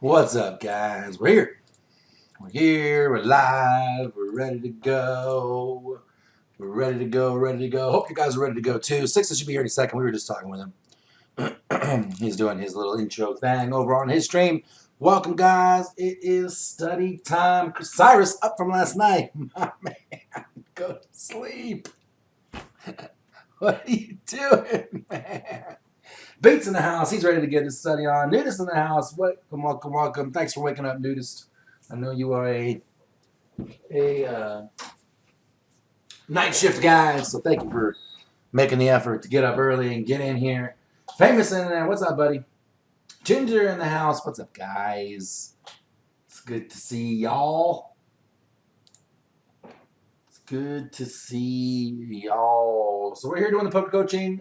What's up, guys? We're here. We're here. We're live. We're ready to go. We're ready to go. Ready to go. Hope you guys are ready to go too. Sixes should be here in a second. We were just talking with him. He's doing his little intro thing over on his stream. Welcome, guys. It is study time. Cyrus up from last night. My man, go to sleep. What are you doing, man? Bates in the house. He's ready to get his study on. Nudist in the house. Welcome, welcome, welcome. Thanks for waking up, Nudist. I know you are a night shift guy, so thank you for making the effort to get up early and get in here. Famous in there. What's up, buddy? Ginger in the house. What's up, guys? It's good to see y'all. Good to see y'all. So we're here doing the poker coaching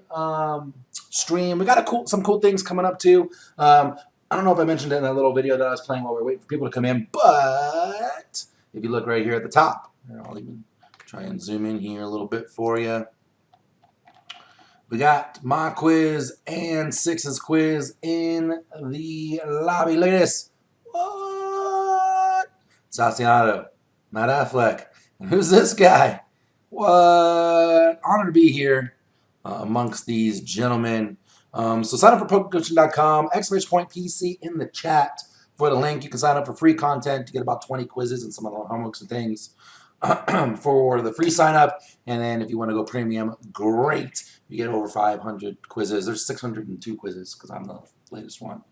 stream. We got some cool things coming up too. I don't know if I mentioned it in that little video that I was playing while we were waiting for people to come in, but if you look right here at the top, I'll even try and zoom in here a little bit for you. We got my quiz and Six's quiz in the lobby. Look at this. What? Sassiato, Matt Affleck. Who's this guy? What? Honor to be here amongst these gentlemen. So sign up for Pokercoaching.com, exclamation point PC in the chat for the link. You can sign up for free content to get about 20 quizzes and some of the homeworks and things for the free sign up. And then if you want to go premium, great. You get over 500 quizzes. There's 602 quizzes because I'm the latest one.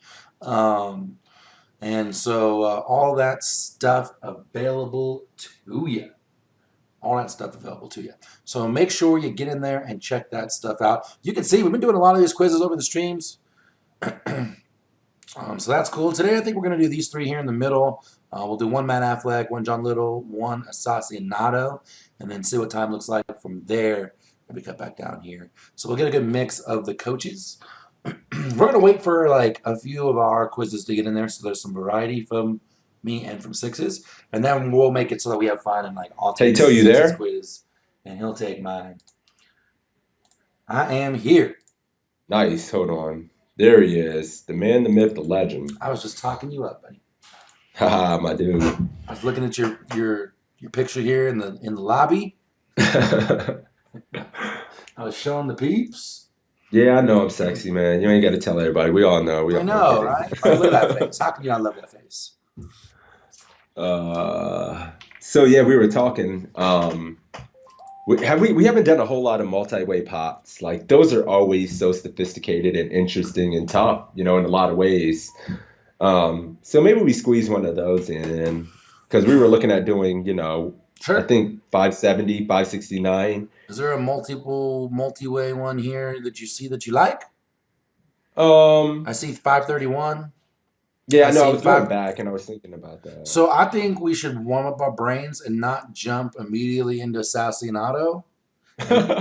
And so all that stuff available to you. All that stuff available to you. So make sure you get in there and check that stuff out. You can see we've been doing a lot of these quizzes over the streams. So that's cool. Today I think we're going to do these three here in the middle. We'll do one Matt Affleck, one John Little, one Assassinato, and then see what time looks like from there. Maybe cut back down here. So we'll get a good mix of the coaches. We're going to wait for like a few of our quizzes to get in there so there's some variety from me and from Sixes, and then we'll make it so that we have fun and like I'll take Sixes there? quiz and he'll take mine. I am here. Nice. Hold on. There he is. The man, the myth, the legend. I was just talking you up, buddy. Haha, my dude. I was looking at your picture here in the lobby. I was showing the peeps. Yeah, I know I'm sexy, man. You ain't got to tell everybody. We all know. I know, right? I love that face. How can you not love that face? So yeah, we were talking. We haven't done a whole lot of multi-way pots. Like those are always so sophisticated and interesting and tough, in a lot of ways. So maybe we squeeze one of those in because we were looking at doing, sure. I think 570, 569. Is there a multi-way one here that you see that you like? I see 531. Yeah, I was going back and I was thinking about that. So I think we should warm up our brains and not jump immediately into Assassinato.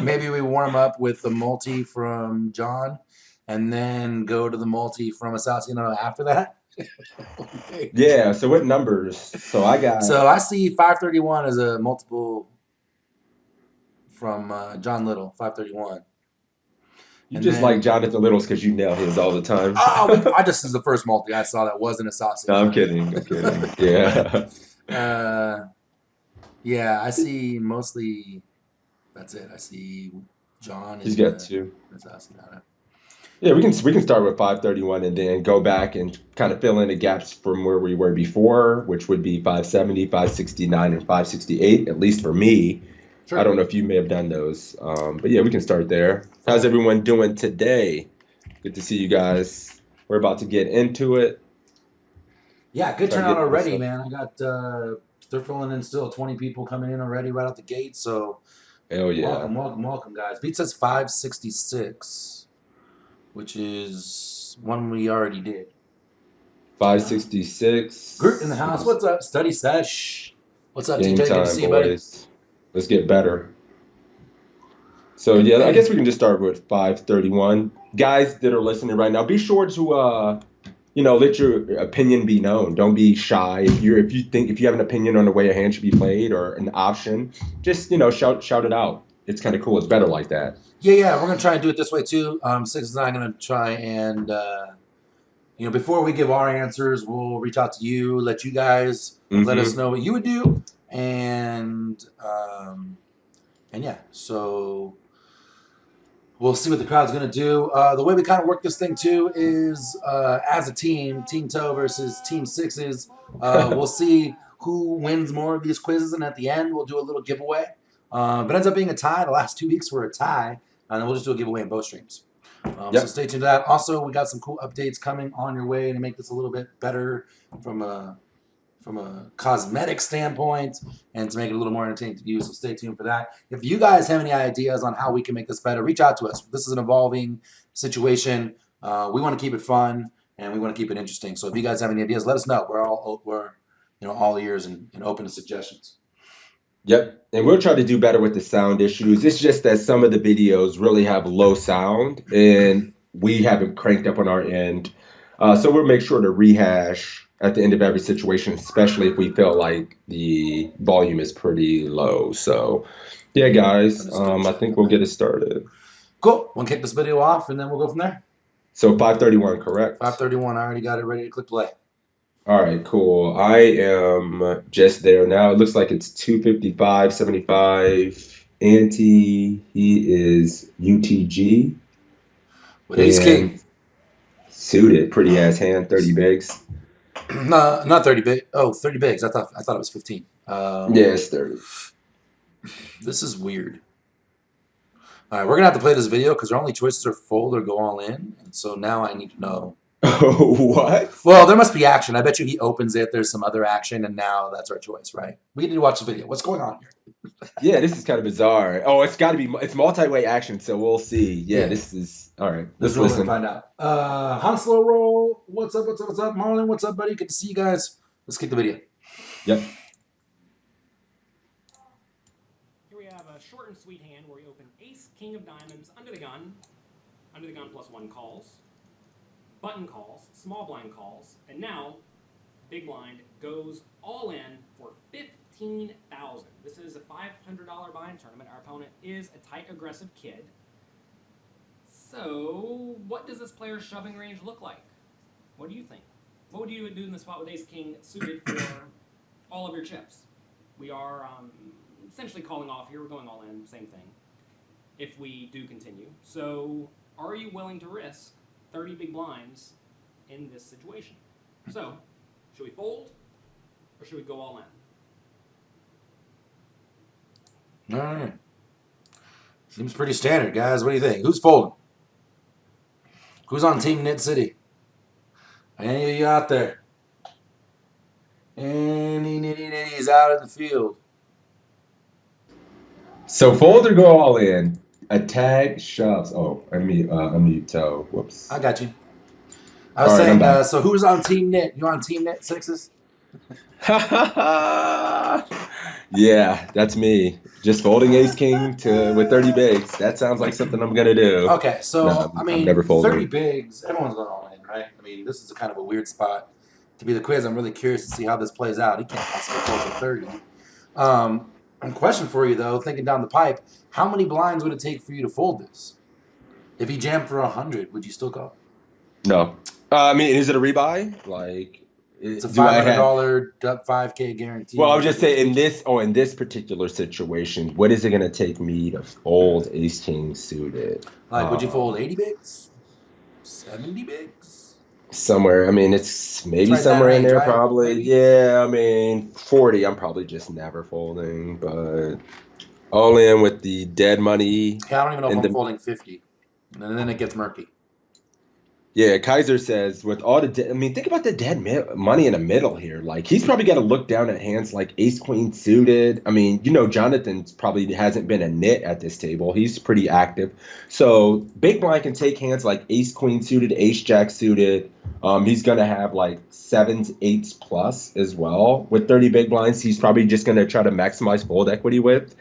Maybe we warm up with the multi from John and then go to the multi from Assassinato after that. Yeah, so what numbers? So I see 531 as a multiple from John Little, 531. You just like Jonathan Little's because you nail his all the time. I just is the first multi I saw that wasn't Assassin. No, I'm kidding. Yeah. Yeah, I see mostly. That's it. I see John. He's got two. Assassin. Yeah, we can start with 531 and then go back and kind of fill in the gaps from where we were before, which would be 570, 569, and 568, at least for me. Sure. I don't know if you may have done those, but yeah, we can start there. How's everyone doing today? Good to see you guys. We're about to get into it. Yeah, good turnout already, man. I got they're filling in still 20 people coming in already right out the gate. So, hell yeah, welcome, guys. Beat says 566, which is one we already did. 566. Group in the house. What's up? Study sesh. What's up, Game TJ? time, Good to see you, buddy. Let's get better. So yeah, I guess we can just start with 531. Guys that are listening right now, be sure to let your opinion be known. Don't be shy. If you have an opinion on the way a hand should be played or an option, just shout it out. It's kind of cool. It's better like that. Yeah. We're gonna try and do it this way too. Six and I are gonna try and before we give our answers, we'll reach out to you, let you guys let us know what you would do, and yeah, so we'll see what the crowd's going to do. The way we kind of work this thing too is as a team, Team Toe versus Team Sixes. We'll see who wins more of these quizzes, and at the end, we'll do a little giveaway. If it ends up being a tie, the last 2 weeks were a tie, and then we'll just do a giveaway in both streams. So stay tuned to that. Also, we got some cool updates coming on your way to make this a little bit better from a cosmetic standpoint and to make it a little more entertaining to you. So stay tuned for that. If you guys have any ideas on how we can make this better, reach out to us. This is an evolving situation. We want to keep it fun and we want to keep it interesting. So if you guys have any ideas, let us know. We're all ears and open to suggestions. Yep, and we'll try to do better with the sound issues. It's just that some of the videos really have low sound, and we haven't cranked up on our end. So we'll make sure to rehash at the end of every situation, especially if we feel like the volume is pretty low. So, yeah, guys, I think we'll get it started. Cool. We'll kick this video off, and then we'll go from there. So 5:31, correct? 5:31. I already got it ready to click play. All right, cool. I am just there now. It looks like it's 255.75 ante. He is UTG. With ace king. Suited, pretty ass hand, 30 bigs. No, not 30 big. Oh, 30 bigs. I thought it was 15. Yeah, it's 30. This is weird. All right, we're gonna have to play this video because our only choices are fold or go all in, and so now I need to know. What? Well, there must be action. I bet you he opens it. There's some other action, and now that's our choice, right? We need to watch the video. What's going on here? Yeah, this is kind of bizarre. Oh, it's got to be. It's multi-way action, so we'll see. Yeah, this is all right. Let's listen. And find out. Hanslow roll. What's up? What's up? What's up? Marlon, what's up, buddy? Good to see you guys. Let's kick the video. Yep. Here we have a short and sweet hand where we open ace, king of diamonds under the gun +1 calls. Button calls, small blind calls, and now big blind goes all in for $15,000. This is a $500 buy-in tournament. Our opponent is a tight, aggressive kid. So, what does this player's shoving range look like? What do you think? What would you do in the spot with ace king suited for all of your chips? We are essentially calling off here. We're going all in, same thing, if we do continue. So, are you willing to risk 30 big blinds in this situation? So, should we fold or should we go all in? All right. Seems pretty standard, guys. What do you think? Who's folding? Who's on Team Knit City? Any of you out there? Any nitty-nitties out in the field? So fold or go all in? A tag shoves. Oh, unmute toe. Whoops. I got you. I was saying, so who's on Team Knit? You on Team Knit Sixes? Yeah, that's me. Just folding ace king with 30 bigs. That sounds like something I'm gonna do. Okay, so No, I mean, never 30 bigs. Everyone's going all in, right? I mean, this is kind of a weird spot to be the quiz. I'm really curious to see how this plays out. He can't possibly fold for 30. Question for you though, thinking down the pipe, how many blinds would it take for you to fold this? If he jammed for 100, would you still go? No. I mean, is it a rebuy? Like, it's a $500 5K guarantee. Well, I would just say in this particular situation, what is it going to take me to fold ace king suited? Like, would you fold 80 bigs? 70 bigs? Somewhere. I mean, it's maybe right somewhere in there, right? Probably. Maybe. Yeah, I mean, 40. I'm probably just never folding, but all in with the dead money. Yeah, I don't even know if I'm folding 50, and then it gets murky. Yeah, Kaiser says with all the think about the dead money in the middle here. Like, he's probably got to look down at hands like ace queen suited. I mean, Jonathan probably hasn't been a nit at this table. He's pretty active. So big blind can take hands like ace queen suited, ace jack suited. He's going to have like 7s, 8s plus as well. With 30 big blinds, he's probably just going to try to maximize fold equity with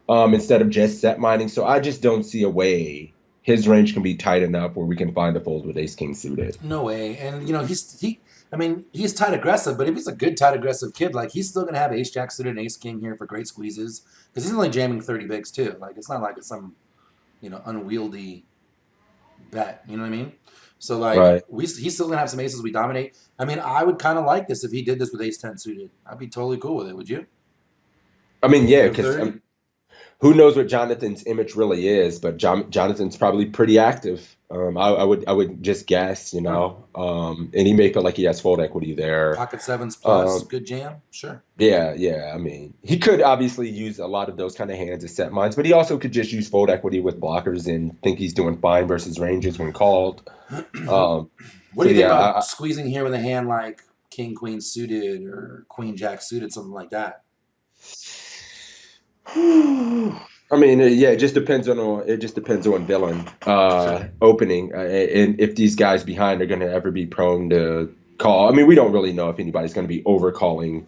instead of just set mining. So I just don't see a way his range can be tight enough where we can find a fold with ace king suited. No way. And he's tight aggressive, but if he's a good tight aggressive kid, like, he's still gonna have ace jack suited and ace king here for great squeezes because he's only jamming 30 bigs too. Like, it's not like it's some unwieldy bet. You know what I mean? So like Right. he's still gonna have some aces we dominate. I mean, I would kind of like this if he did this with ace 10 suited. I'd be totally cool with it. Would you? I mean, yeah, For because 30? who knows what Jonathan's image really is, but Jonathan's probably pretty active. I would just guess, Huh. and he may feel like he has fold equity there. Pocket sevens plus, Um, good jam. Sure. yeah. I mean, he could obviously use a lot of those kind of hands as set mines, but he also could just use fold equity with blockers and think he's doing fine versus ranges when called. Um, What so do you think yeah, about squeezing here with a hand like king queen suited or queen jack suited, something like that? I mean, yeah, it just depends on villain Sure. opening, and if these guys behind are going to ever be prone to call. I mean, we don't really know if anybody's going to be over calling,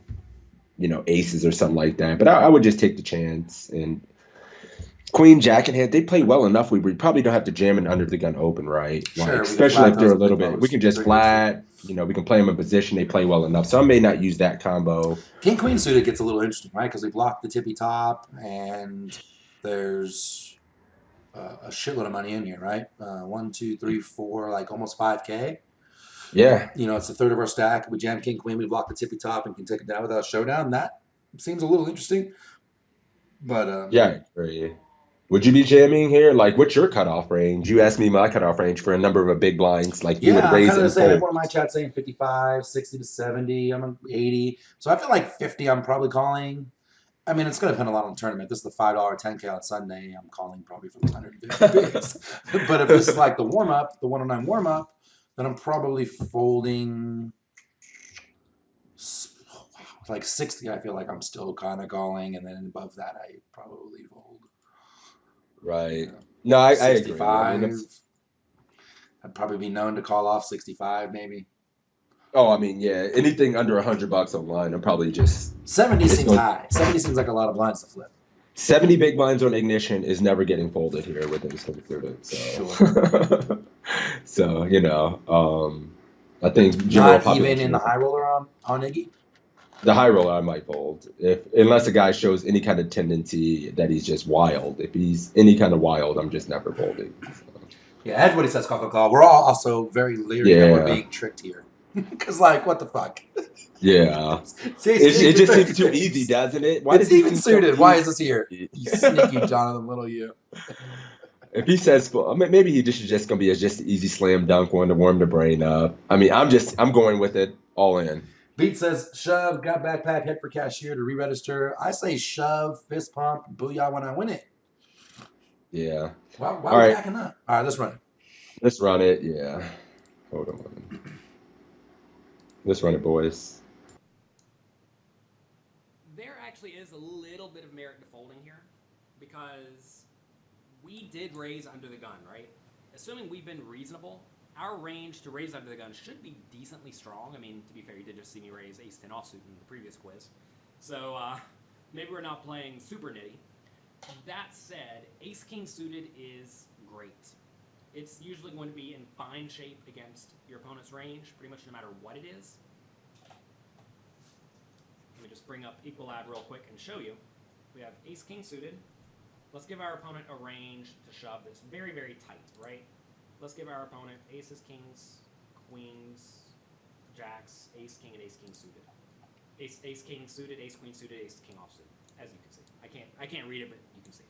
aces or something like that. But I would just take the chance. And Queen Jack in hand, they play well enough. We probably don't have to jam it under the gun open, right? Like, Sure. We can especially flat if they're those a and big little bit, we bows. can just 3-2. flat. We can play them in position. They play well enough, so I may not use that combo. King queen suited gets a little interesting, right? Because we block the tippy top and there's a shitload of money in here, right? 1, 2, 3, 4, like almost 5K. Yeah, It's a third of our stack. We jam king queen, we block the tippy top and can take it down without a showdown. That seems a little interesting. But yeah, I agree. Would you be jamming here? Like, what's your cutoff range? You asked me my cutoff range for a number of big blinds. Like, you would yeah, I'm raise kind of the and same. fold. Everyone in my chat saying 55, 60 to 70. I'm on 80. So I feel like 50 I'm probably calling. I mean, it's going to depend a lot on the tournament. This is the $5 10K on Sunday. I'm calling probably for the 150 bigs. But if this is like the warm up, the 109 warm up, then I'm probably folding like 60. I feel like I'm still kind of calling. And then above that, I probably fold. Right. No, I agree. I mean, 65. I'd probably be known to call off 65 maybe. I mean, yeah, anything under $100 online, I'm probably just, 70 it's seems going high. 70 seems like a lot of blinds to flip. 70 big blinds on ignition is never getting folded here with this considered. Sure. So, so, I think general Not even in population the is high roller on Iggy? the high roller I might fold unless a guy shows any kind of tendency that he's just wild. If he's any kind of wild, I'm just never folding. So, Yeah, that's what he says, call. We're all also very leery that we're yeah, being tricked here. Because, like, what the fuck? yeah. See, It just seems too 30 easy, bigs. doesn't it? Why It's does it even seem so suited. Why is this here? easy? You sneaky Jonathan Little, you. If he says, well, maybe he just gonna be just an easy slam dunk one to warm the brain up. I mean, I'm going with it all in. Beat says, shove, got backpack, head for cashier to re-register. I say shove, fist pump, booyah when I win it. Yeah. Why All are we right, backing up? All right, let's run it. let's run it. Yeah. Hold on. Let's run it, boys. There actually is a little bit of merit to folding here because we did raise under the gun, right? Assuming we've been reasonable, our range to raise under the gun should be decently strong. I mean, to be fair, you did just see me raise ace-10 offsuit in the previous quiz. So maybe we're not playing super nitty. That said, ace-king suited is great. It's usually going to be in fine shape against your opponent's range, pretty much no matter what it is. Let me just bring up Equilab real quick and show you. We have ace-king suited. Let's give our opponent a range to shove that's very, very tight, right? Let's give our opponent aces, kings, queens, jacks, ace-king, and ace-king suited. Ace-king suited, ace-queen suited, ace-king offsuit, as you can see. I can't read it, but you can see it.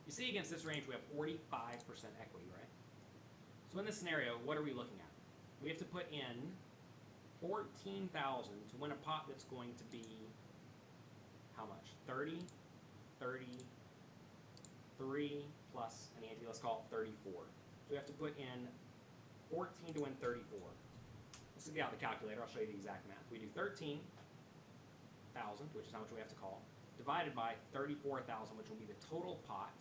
You see against this range we have 45% equity, right? So in this scenario, what are we looking at? We have to put in 14,000 to win a pot that's going to be how much? 30, 33 plus an ante, let's call it 34. So we have to put in 14 to win 34. Let's get out the calculator, I'll show you the exact math. We do 13,000, which is how much we have to call, divided by 34,000, which will be the total pot.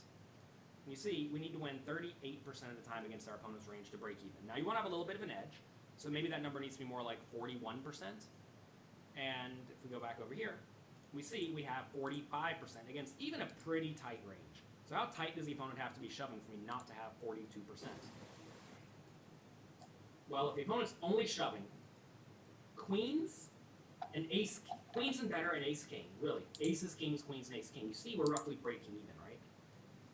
And you see, we need to win 38% of the time against our opponent's range to break even. Now you want to have a little bit of an edge, so maybe that number needs to be more like 41%. And if we go back over here, we see we have 45% against even a pretty tight range. So how tight does the opponent have to be shoving for me not to have 42%? Well, if the opponent's only shoving queens and ace, queens and better and ace king, really. Aces, kings, queens, and ace king. You see we're roughly breaking even, right?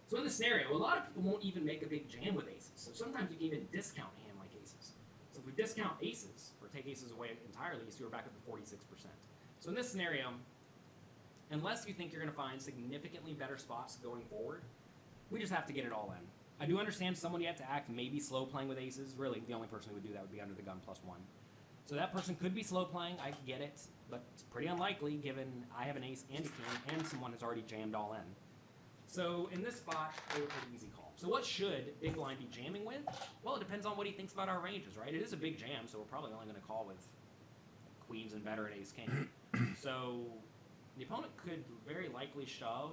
So in this scenario, a lot of people won't even make a big jam with aces. So sometimes you can even discount a hand like aces. So if we discount aces, or take aces away entirely, you see we're back up to 46%. So in this scenario, unless you think you're going to find significantly better spots going forward, we just have to get it all in. I do understand someone yet to act maybe slow playing with aces. Really, the only person who would do that would be under the gun +1. So that person could be slow playing. I get it, but it's pretty unlikely given I have an ace and a king, and someone has already jammed all in. So in this spot, they were pretty easy call. So what should big blind be jamming with? Well, it depends on what he thinks about our ranges, right? It is a big jam, so we're probably only going to call with queens and better at ace king. So the opponent could very likely shove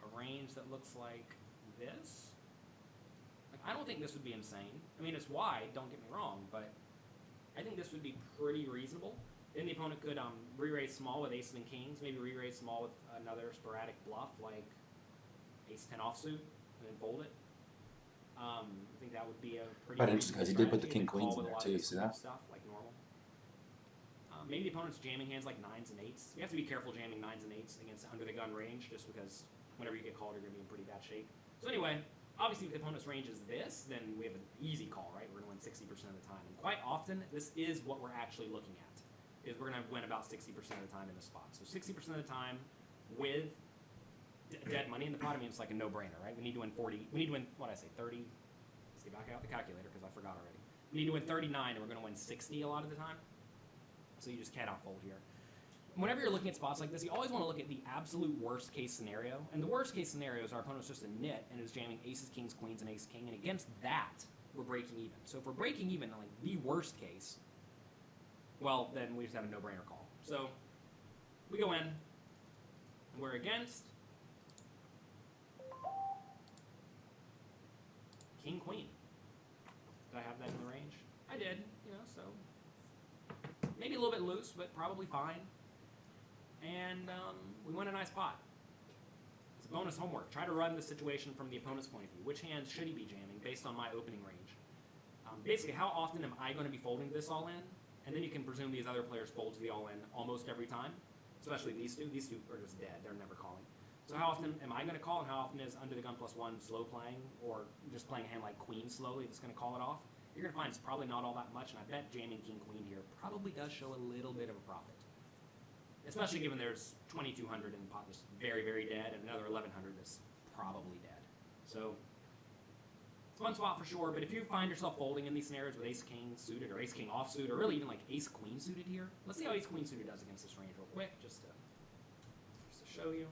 a range that looks like this. Like, I don't think this would be insane. I mean, it's wide, don't get me wrong, but I think this would be pretty reasonable. Then the opponent could re-raise small with aces and kings, maybe re-raise small with another sporadic bluff like ace-10 offsuit, and then fold it. I think that would be a pretty Quite interesting, because he did put the strategy. king-queens Call in with a there, lot of too. See that? stuff like normal. Maybe the opponent's jamming hands like 9s and 8s. You have to be careful jamming 9s and 8s against under the gun range, just because whenever you get called, you're going to be in pretty bad shape. So anyway, obviously if the opponent's range is this, then we have an easy call, right? We're going to win 60% of the time. And quite often, this is what we're actually looking at, is we're going to win about 60% of the time in this spot. So 60% of the time with dead money in the pot, I mean, it's like a no-brainer, right? We need to win 40. We need to win, what did I say, 30? Let's get back out the calculator because I forgot already. We need to win 39, and we're going to win 60 a lot of the time. So you just cannot fold here. Whenever you're looking at spots like this, you always want to look at the absolute worst case scenario. And the worst case scenario is our opponent's just a nit and is jamming aces, kings, queens, and ace-king. And against that, we're breaking even. So if we're breaking even, like the worst case, well, then we just have a no-brainer call. So we go in, and we're against king, queen. Did I have that in the range? I did, you know, so maybe a little bit loose, but probably fine. And we win a nice pot. It's a bonus homework. Try to run the situation from the opponent's point of view. Which hands should he be jamming based on my opening range? Basically, how often am I going to be folding this all in? And then you can presume these other players fold to the all in almost every time, especially these two. These two are just dead. They're never calling. So how often am I going to call, and how often is under the gun +1 slow playing, or just playing a hand like queen slowly that's going to call it off? You're going to find it's probably not all that much, and I bet jamming king-queen here probably does show a little bit of a profit. Especially given there's 2,200 in the pot that's very, very dead, and another 1,100 that's probably dead. So it's a fun spot for sure, but if you find yourself folding in these scenarios with ace-king suited, or ace-king offsuit, or really even like ace-queen suited here, let's see how ace-queen suited does against this range real quick, just to show you.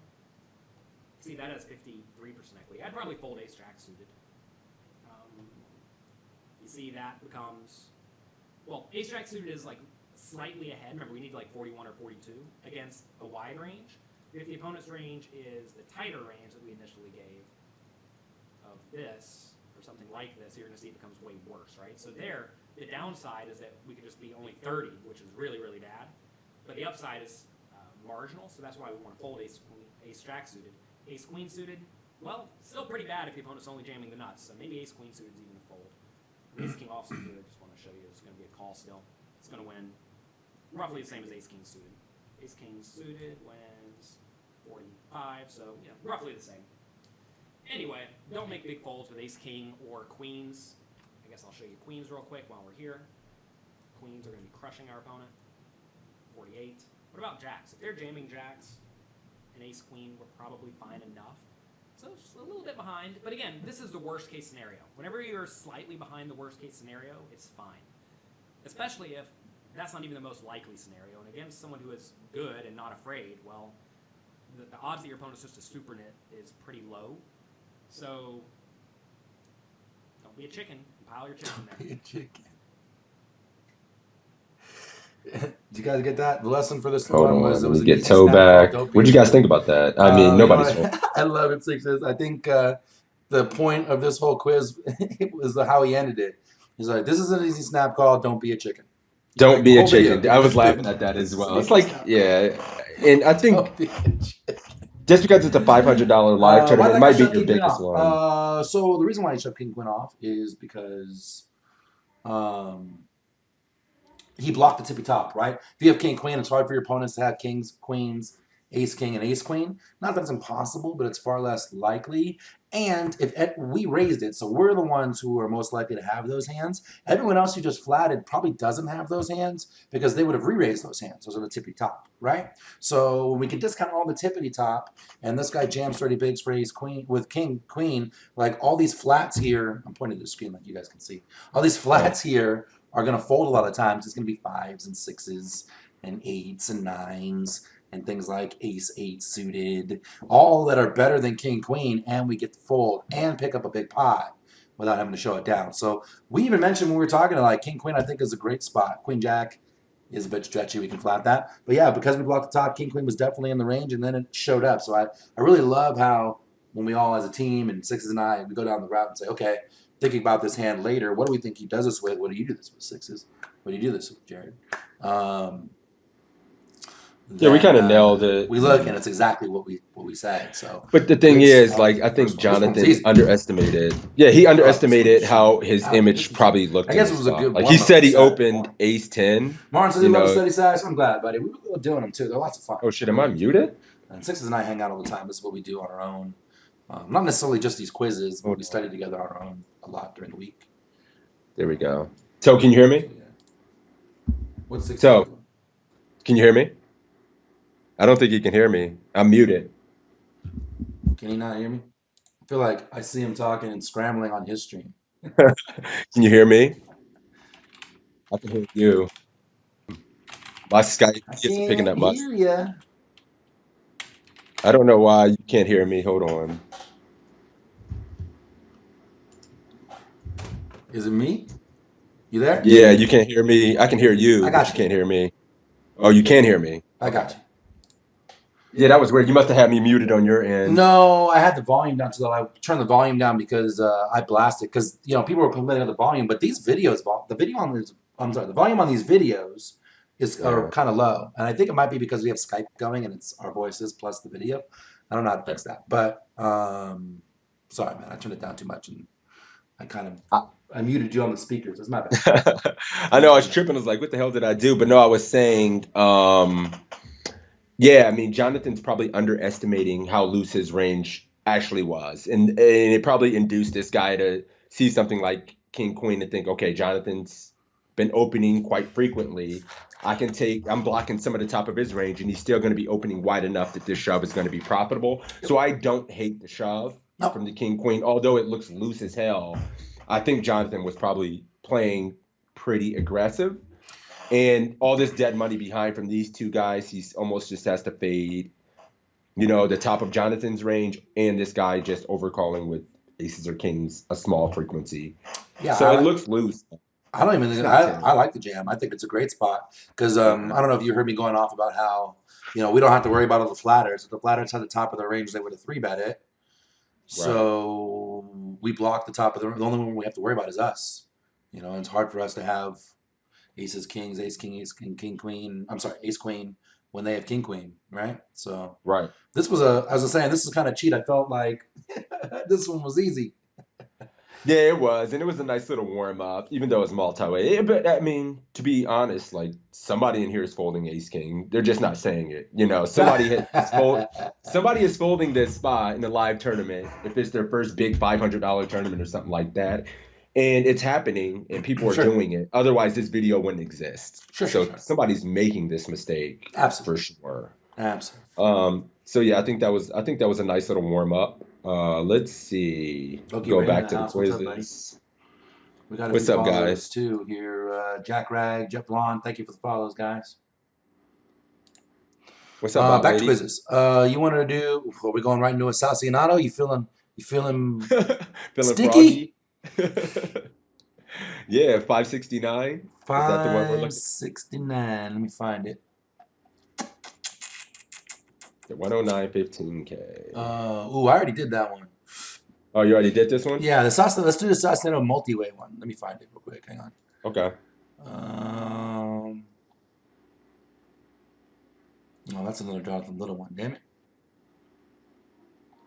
See, that has 53% equity. I'd probably fold ace-jack suited. You see that becomes, well, ace-jack suited is like slightly ahead. Remember, we need like 41 or 42 against a wide range. If the opponent's range is the tighter range that we initially gave of this, or something like this, you're going to see it becomes way worse, right? So there, the downside is that we could just be only 30, which is really, really bad. But the upside is marginal, so that's why we want to fold ace-jack suited. Ace-queen suited, well, still pretty bad if the opponent's only jamming the nuts, so maybe ace-queen suited is even a fold. Ace-king offsuit here, I just want to show you, it's going to be a call still. It's going to win roughly the same as ace-king suited. Ace-king suited wins 45, so yeah, roughly the same. Anyway, don't make big folds with ace-king or queens. I guess I'll show you queens real quick while we're here. Queens are going to be crushing our opponent. 48. What about jacks? If they're jamming jacks, an ace-queen, we're probably fine enough. So it's a little bit behind. But again, this is the worst case scenario. Whenever you're slightly behind the worst case scenario, it's fine. Especially if that's not even the most likely scenario. And against someone who is good and not afraid, well, the odds that your opponent's just a super nit is pretty low. So don't be a chicken and pile your chips in there. Be a chicken. Did you guys get that? The lesson for this one was it was an get easy toe snap back. call. Don't be What a do you guys chicken. think about that? I mean, nobody's fault. I love it, Sixes. I think the point of this whole quiz was how he ended it. He's like, "This is an easy snap call. Don't be a chicken." Don't Like, be the a whole video. chicken. I was laughing at that as well. It's like, yeah, and I think Don't be a chicken. just because it's a $500 live tournament, it might be your biggest one. So the reason why he shoved King Queen off is because he blocked the tippy top, right? If you have King Queen, it's hard for your opponents to have kings, queens, ace king and ace queen. Not that it's impossible, but it's far less likely. And if we raised it, so we're the ones who are most likely to have those hands. Everyone else who just flatted probably doesn't have those hands because they would have re-raised those hands. Those are the tippy top, right? So we can discount all the tippity top, and this guy jams 30 bigs for ace queen with king queen. Like all these flats here, I'm pointing to the screen like you guys can see. All these flats here are going to fold a lot of times. It's going to be 5s and 6s and 8s and 9s. And things like ace 8 suited, all that are better than king queen, and we get to fold and pick up a big pot without having to show it down. So we even mentioned when we were talking to like king queen, I think is a great spot. Queen jack is a bit stretchy. We can flat that. But yeah, because we blocked the top, king queen was definitely in the range, and then it showed up. So I really love how when we all as a team and Sixes and I, we go down the route and say, okay, thinking about this hand later, what do we think he does this with? What do you do this with, Sixes? What do you do this with, Jared? Yeah, we kind of nailed it. We look, and it's exactly what we said. So, but the thing is, like, I think Jonathan underestimated. Yeah, he underestimated how his image probably looked. I guess it was a good. Like he said, he opened ace 10. Martin says he loves study size. I'm glad, buddy. We were doing them too. They're lots of fun. Oh shit, am I muted? And Sixes and I hang out all the time. This is what we do on our own. Not necessarily just these quizzes, but we study together on our own a lot during the week. There we go. So, can you hear me? What's Sixes? So, can you hear me? I don't think he can hear me. I'm muted. Can he not hear me? I feel like I see him talking and scrambling on his stream. Can you hear me? I can hear you. My Skype isn't picking up much. I don't know why you can't hear me. Hold on. Is it me? You there? Yeah, you can't hear me. I can hear you. I got you. Can't hear me. Oh, you can hear me. I got you. Yeah, that was weird. You must have had me muted on your end. No, I had the volume down, so I turned the volume down because I blasted. Because people were complaining about the volume, but these videos, the volume on these videos are kind of low, and I think it might be because we have Skype going and it's our voices plus the video. I don't know how to fix that, but sorry, man, I turned it down too much, and I muted you on the speakers. That's my bad. I know I was tripping. I was like, "What the hell did I do?" But no, I was saying. Yeah, I mean, Jonathan's probably underestimating how loose his range actually was. And it probably induced this guy to see something like King Queen and think, okay, Jonathan's been opening quite frequently. I'm blocking some of the top of his range, and he's still going to be opening wide enough that this shove is going to be profitable. So I don't hate the shove from the King Queen, although it looks loose as hell. I think Jonathan was probably playing pretty aggressive. And all this dead money behind from these two guys, he's almost just has to fade, the top of Jonathan's range, and this guy just overcalling with aces or kings, a small frequency. Yeah, so it looks loose. I don't even think I like the jam. I think it's a great spot because I don't know if you heard me going off about how we don't have to worry about all the flatters. If the flatters had the top of the range, they would have 3-bet it. So we block the top of the only one we have to worry about is us. And it's hard for us to have aces, kings, ace, king, ace, king, queen. I'm sorry, ace, queen when they have king, queen, right? So this was as I was saying, this is kind of cheat. I felt like this one was easy. Yeah, it was, and it was a nice little warm up, even though it's multi-way. But I mean, to be honest, like somebody in here is folding ace king. They're just not saying it. Somebody is folding this spot in a live tournament if it's their first big $500 tournament or something like that. And it's happening, and people are doing it. Otherwise, this video wouldn't exist. So somebody's making this mistake. Absolutely. For sure. Absolutely. So yeah, I think that was a nice little warm up. Let's see. Go back to the quizzes. What's up, guys? Too here, Jack Rag, Jet Blonde. Thank you for the follows, guys. What's up, back to quizzes. You wanted to do? Are we going right into Assassinato? You feeling sticky? Yeah, 569. 569. Let me find it. 109, 15K. I already did that one. Oh, you already did this one? Yeah, let's do the Assassinato multi-way one. Let me find it real quick. Hang on. Okay. Oh, that's another Jonathan Little one. Damn it.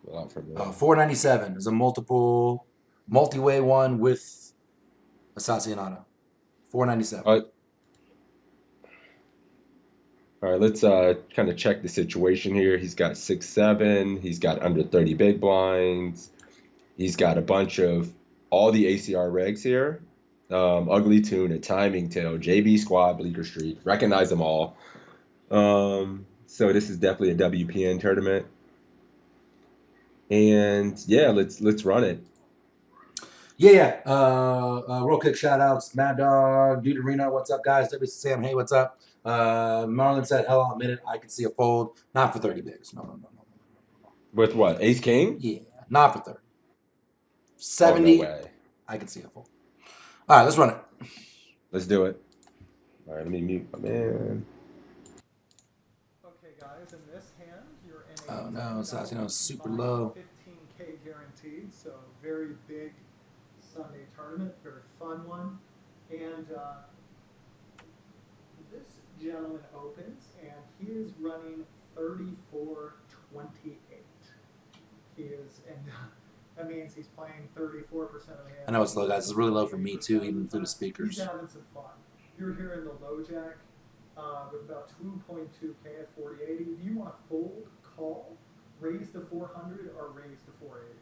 497 is a multi-way one with Assassinato. 497. All right, let's kind of check the situation here. He's got 6-7. He's got under 30 big blinds. He's got a bunch of all the ACR regs here. Ugly Tune, Timing Tail, JB Squad, Bleecker Street. Recognize them all. So this is definitely a WPN tournament. And yeah, let's run it. Yeah. Real quick shout outs. Mad Dog, Deuterino, what's up, guys? W Sam, hey, what's up? Marlon said, hell, I'll admit it. I can see a fold. Not for 30 bigs. No. With what? Ace King? Yeah, not for 30. 70. Oh, no way. I can see a fold. All right, let's run it. Let's do it. All right, let me mute my man. Okay, guys, in this hand, you're in a Oh no, Sassino super low. 15K guaranteed, so very big Sunday tournament, very fun one. And this gentleman opens, and he is running 34-28. He is, and that means he's playing 34% of the hand. I know it's low, guys. It's really low for me too, even through the speakers. He's having some fun. You're here in the low jack with about 2.2K at 4080. Do you want to fold, call, raise to 400, or raise to 480?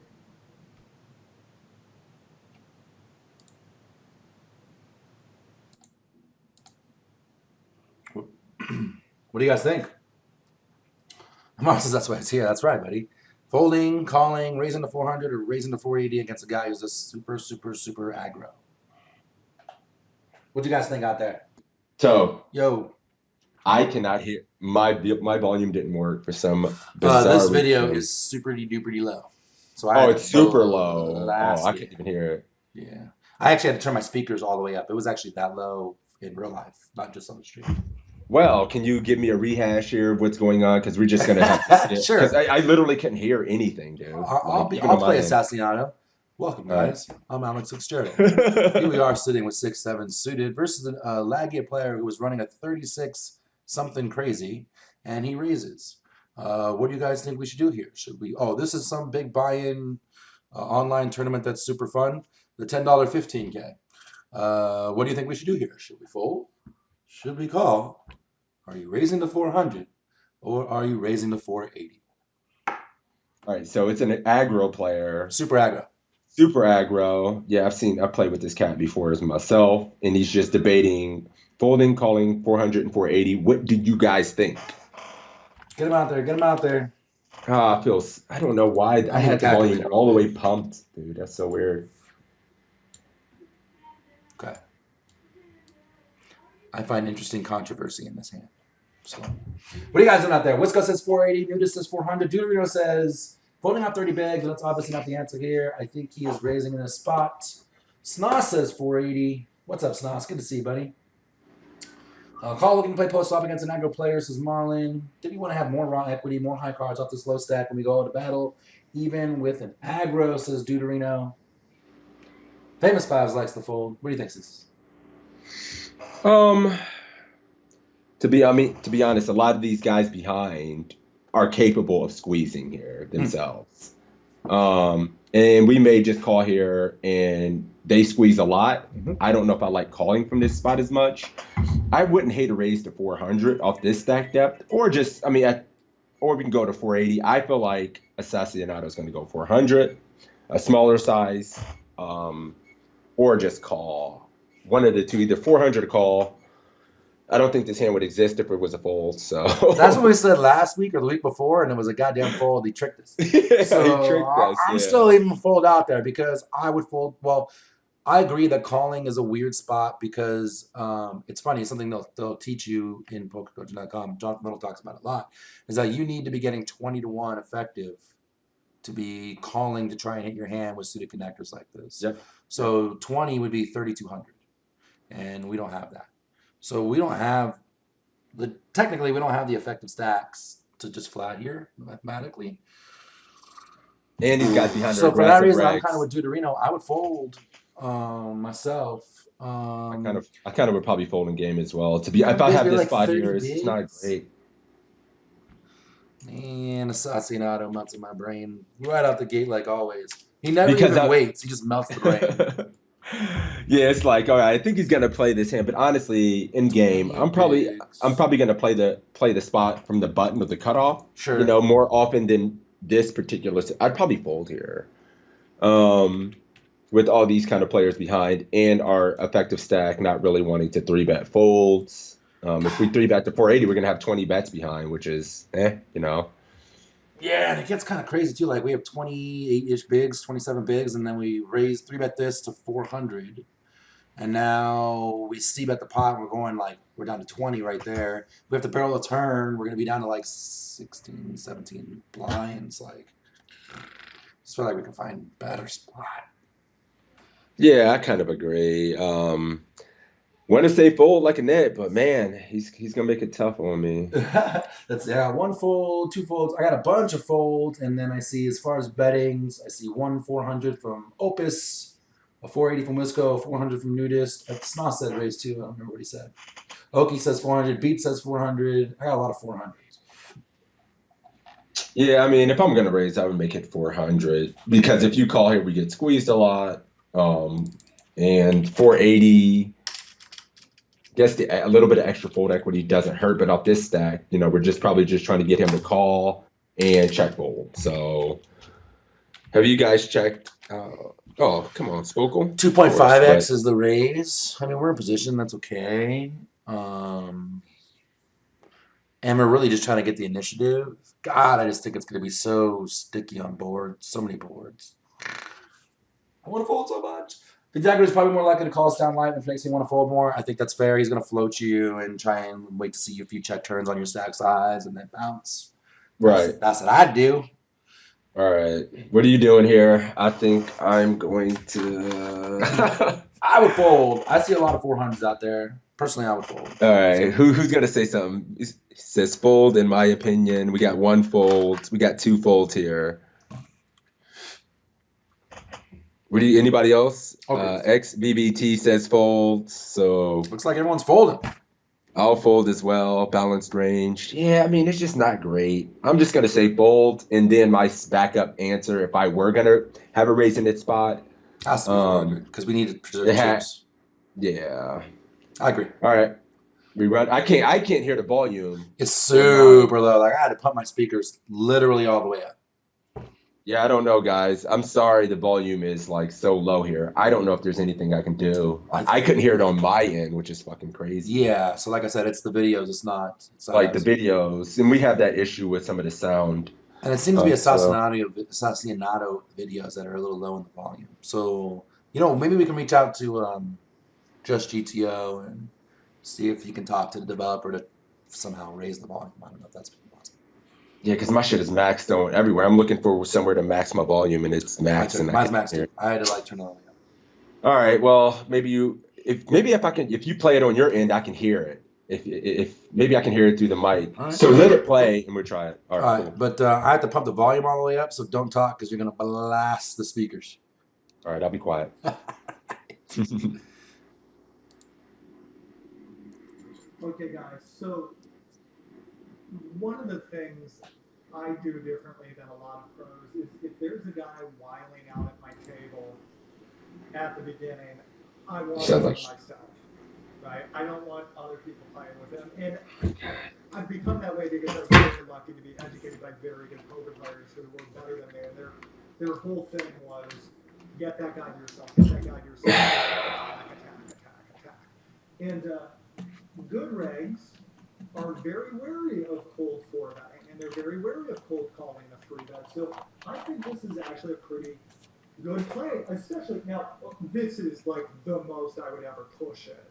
What do you guys think? Mark says that's why it's here. That's right, buddy. Folding, calling, raising to 400, or raising to 480 against a guy who's a super aggro. What do you guys think out there? So, Yo. I cannot hear. My volume didn't work for some bizarre this video reason. is super duper low. So I it's super low. I can't even hear it. Yeah. I actually had to turn my speakers all the way up. It was actually that low in real life, not just on the stream. Well, can you give me a rehash here of what's going on? Because we're just going to have to Sure. Because I literally couldn't hear anything, dude. I'll play Assassinato. Welcome, guys. I'm Alex Fitzgerald. Here we are sitting with 6-7 suited versus a laggy player who was running a 36 something crazy, and he raises. What do you guys think we should do here? Should we? Oh, this is some big buy-in online tournament that's super fun. The $10 15K. What do you think we should do here? Should we fold? Should we call? Are you raising to 400, or are you raising to 480? All right, so it's an aggro player. Super aggro. Super aggro. Yeah, I've played with this cat before as myself, and he's just debating folding, calling 400 and 480. What did you guys think? Get him out there. Get him out there. I don't know why I had the volume all the way pumped, dude. That's so weird. Okay. I find interesting controversy in this hand. So, what are you guys doing out there? Wisco says 480. Nudis says 400. Deuterino says folding out 30 bigs. That's obviously not the answer here. I think he is raising in a spot. Snos says 480. What's up, Snos? Good to see you, buddy. Call looking to play post-op against an aggro player, says Marlin. Did we want to have more raw equity, more high cards off this low stack when we go into battle? Even with an aggro, says Deuterino. Famous Fives likes the fold. What do you think, sis? To be honest, a lot of these guys behind are capable of squeezing here themselves. And we may just call here and they squeeze a lot. I don't know if I like calling from this spot as much. I wouldn't hate a raise to 400 off this stack depth, or just, or we can go to 480. I feel like Assassinato is going to go 400, a smaller size, or just call. One of the two, either 400 or call. I don't think this hand would exist if it was a fold. So that's what we said last week or the week before, and it was a goddamn fold. He tricked us. Yeah, so he tricked us. I'm still even fold out there because I would fold. Well, I agree that calling is a weird spot because it's funny. It's something they'll teach you in Pokercoaching.com. Jonathan Little talks about it a lot. Is that you need to be getting 20-to-1 effective to be calling to try and hit your hand with suited connectors like this. Yep. So 20 would be 3,200, and we don't have that. So we don't have technically we don't have the effective stacks to just flat here mathematically. And these guys behind. So for that reason, I'm kind of with Deuterino. I would fold myself. I kind of would probably fold in game as well. If I have this spot here, it's not great. And Assassinato melts in my brain right out the gate like always. He never even waits. He just melts the brain. Yeah, it's like, all right, I think he's gonna play this hand, but honestly, in game, 28 I'm bigs. probably gonna play the spot from the button with the cutoff. Sure. More often than this particular. I'd probably fold here. Um, with all these kind of players behind and our effective stack not really wanting to three bet folds. If we three bet to 480, we're gonna have 20 bets behind, which is Yeah, and it gets kind of crazy too. Like we have 28-ish bigs, 27 bigs, and then we raise 3-bet this to 400. And now we see bet the pot and we're going like, we're down to 20 right there. We have to barrel a turn. We're going to be down to like 16, 17 blinds. Like, I just feel like we can find better spot. Yeah, I kind of agree. Want to say fold like a net, but man, he's gonna make it tough on me. That's one fold, two folds. I got a bunch of folds, and then I see as far as bettings, I see 400 from Opus, a 480 from Wisco, 400 from Nudist. Snoss said raise too. I don't remember what he said. Oki says 400. Beat says 400. I got a lot of 400s. Yeah, I mean, if I'm gonna raise, I would make it 400 because if you call here, we get squeezed a lot. And 480. Guess a little bit of extra fold equity doesn't hurt, but off this stack, we're probably just trying to get him to call and check fold. So, have you guys checked? Oh, come on, Spokel. 2.5x is the raise. I mean, we're in position. That's okay. And we're really just trying to get the initiative. God, I just think it's going to be so sticky on board. So many boards. I want to fold so much. Pythagoras is probably more likely to call us down live if makes me want to fold more. I think that's fair. He's going to float you and try and wait to see a few check turns on your stack size and then bounce. Right. That's what I'd do. All right. What are you doing here? I think I'm going to. I would fold. I see a lot of 400s out there. Personally, I would fold. All right. Who's going to say something? It says fold, in my opinion. We got one fold. We got two folds here. Anybody else? Okay. XBBT says fold. So looks like everyone's folding. I'll fold as well. Balanced range. Yeah, I mean, it's just not great. I'm just going to say fold. And then my backup answer, if I were going to have a raise in its spot. Has to be 400 because we need to preserve chips. Yeah. I agree. All right. We run. I can't hear the volume. It's super low. Like I had to pump my speakers literally all the way up. Yeah, I don't know, guys. I'm sorry the volume is like so low here. I don't know if there's anything I can do. I couldn't hear it on my end, which is fucking crazy. Yeah, so like I said, it's the videos. It's not like the videos. And we have that issue with some of the sound. And it seems to be assassinato videos that are a little low in the volume. So, maybe we can reach out to Just GTO and see if you can talk to the developer to somehow raise the volume. I don't know if that's possible. Yeah, because my shit is maxed on everywhere. I'm looking for somewhere to max my volume, and it's maxed. Mine's maxed. I had to turn it on. All right. Well, if you play it on your end, I can hear it. If maybe I can hear it through the mic. Right. So let it play, and we'll try it. All right. Cool. But I have to pump the volume all the way up, so don't talk because you're gonna blast the speakers. All right, I'll be quiet. Okay, guys. So one of the things I do differently than a lot of pros is if there's a guy whiling out at my table at the beginning, I want to play myself, right? I don't want other people playing with him. And I've become that way because I was very lucky to be educated by very good poker players who were better than me. And their whole thing was, get that guy to yourself, get that guy to yourself, attack. And good regs are very wary of cold 4-betting, and they're very wary of cold calling the 3-bet. So I think this is actually a pretty good play, especially now. This is like the most I would ever push it,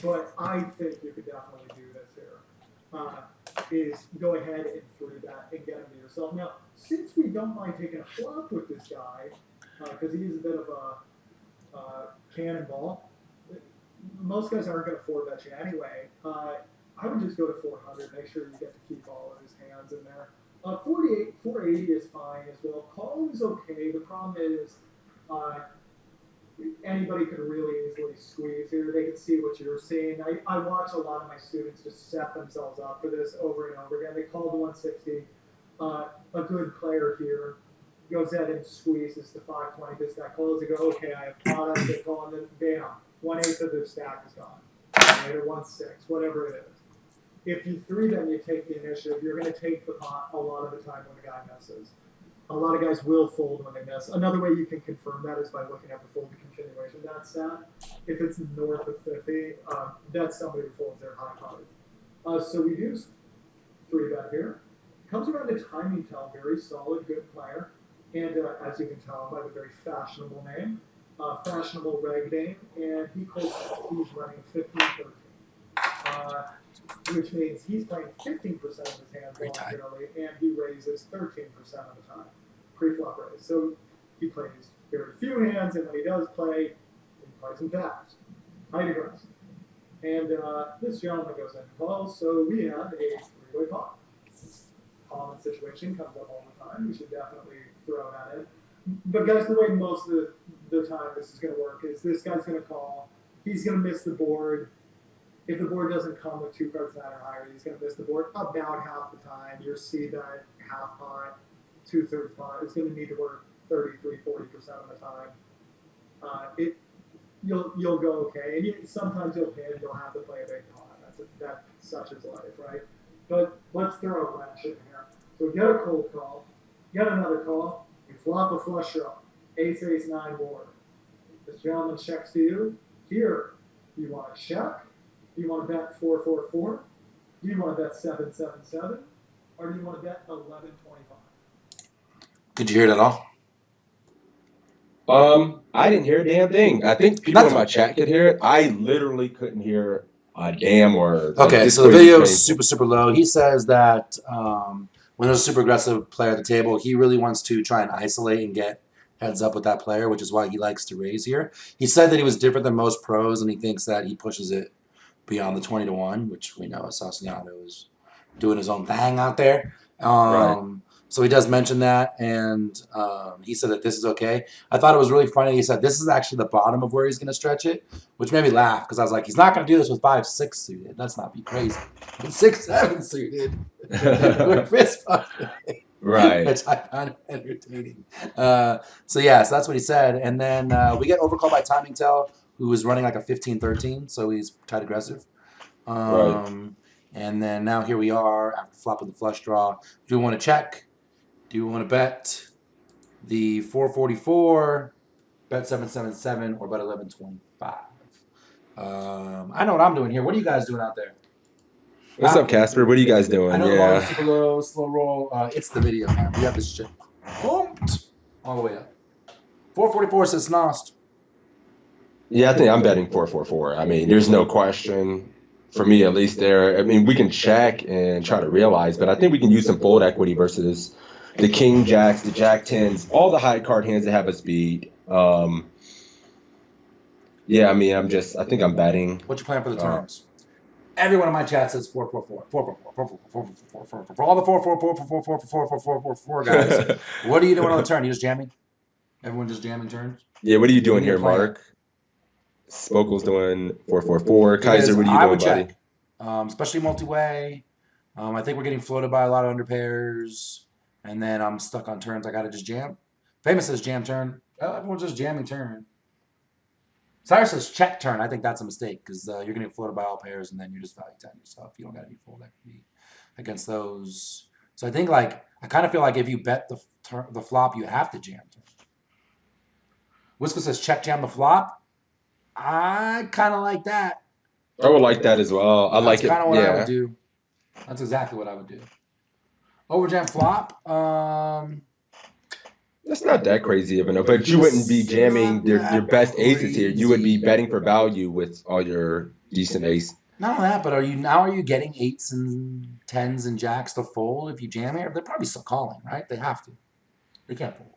but I think you could definitely do this here. Is go ahead and 3-bet and get him to yourself. Now, since we don't mind taking a flop with this guy, because he is a bit of a cannonball, most guys aren't going to 4-bet you anyway. I would just go to 400. Make sure you get to keep all of his hands in there. 480 is fine as well. Call is okay. The problem is anybody could really easily squeeze here. They can see what you're seeing. I watch a lot of my students just set themselves up for this over and over again. They call the 160. A good player here goes ahead and squeezes the 520. This guy calls. They go, okay, I have product. They call, and then bam. 1/8 of their stack is gone. Right? Or 1/6, whatever it is. If you 3-bet, you take the initiative, you're going to take the pot a lot of the time when the guy misses. A lot of guys will fold when they miss. Another way you can confirm that is by looking at the fold to continuation that stat. If it's north of 50, that's somebody who folds their high card. So we do 3-bet here. Comes around to timing tell, very solid, good player. And as you can tell by the very fashionable name, fashionable reg name, and he's running 15-13. Which means he's playing 15% of his hands voluntarily, and he raises 13% of the time, pre-flop raise. So he plays very few hands, and when he does play, he plays them fast, tight aggressive. And this gentleman goes in and calls, so we have a 3-way pot. Common situation comes up all the time. We should definitely throw that in. But guys, the way most of the time this is going to work is this guy's going to call. He's going to miss the board. If the board doesn't come with 2 cards 9 or higher, he's going to miss the board about half the time. You'll see that half pot, 2/3 pot is going to need to work 33, 40% of the time. You'll go okay, and sometimes you'll hit. You'll have to play a big pot. That's such is life, right? But let's throw a wrench in here. So we get a cold call, get another call. We flop a flush draw, ace, 9 board. This gentleman checks to you. Here, you want to check. Do you want to bet 4-4-4? Do you want to bet 7-7-7? Or do you want to bet 11-25? Could you hear it at all? I didn't hear a damn thing. I think people in my chat could hear it. I literally couldn't hear a damn word. Okay, so the video is super, super low. He says that when there's a super aggressive player at the table, he really wants to try and isolate and get heads up with that player, which is why he likes to raise here. He said that he was different than most pros, and he thinks that he pushes it beyond the 20-1, which we know Assassinato is doing his own thing out there. Right. So he does mention that, and he said that this is okay. I thought it was really funny. He said this is actually the bottom of where he's going to stretch it, which made me laugh because I was like, he's not going to do this with 5-6 suited. Let's not be crazy. 6-7 suited. We're fist fucking. Right. Which I find entertaining. So that's what he said. And then we get overcalled by Timing Tell, who is running like a 15-13, so he's tight aggressive. Right. And then now here we are after flopping the flush draw. Do we want to check? Do you want to bet the 444, bet 7-7-7, or bet 11-25? I know what I'm doing here. What are you guys doing out there? What's up, Casper? What are you guys doing? I know the volume's super low, slow roll. It's the video, man. We have this shit pumped all the way up. 444 says Snost. Yeah, I think I'm betting 4-4-4. I mean, there's no question for me, at least there. I mean, we can check and try to realize, but I think we can use some fold equity versus the king jacks, the jack tens, all the high card hands that have a speed. Yeah, I mean, I think I'm betting. What's your plan for the turns? Everyone in my chat says 4-4-4. 4-4-4. For all the 4-4-4 guys, what are you doing on the turn? You just jamming? Everyone just jamming turns? Yeah, what are you doing here, Mark? Spokel's doing 4-4-4. Kaiser, what are you doing, buddy? Check. Especially multi-way. I think we're getting floated by a lot of under pairs. And then I'm stuck on turns. I got to just jam. Famous says jam turn. Everyone's just jamming turn. Cyrus says check turn. I think that's a mistake because you're going to get floated by all pairs and then you're just value tagging yourself. You don't got any fold equity against those. So I think I kind of feel like if you bet the flop, you have to jam turn. Whisker says check jam the flop. I kind of like that. I would like that as well. That's kind of what I would do. That's exactly what I would do. Overjam flop. That's not that crazy of a no, but you wouldn't be jamming your best aces here. You would be betting for value with all your decent ace. Not only that, but are you getting 8s and 10s and jacks to fold if you jam here? They're probably still calling, right? They have to. They can't fold.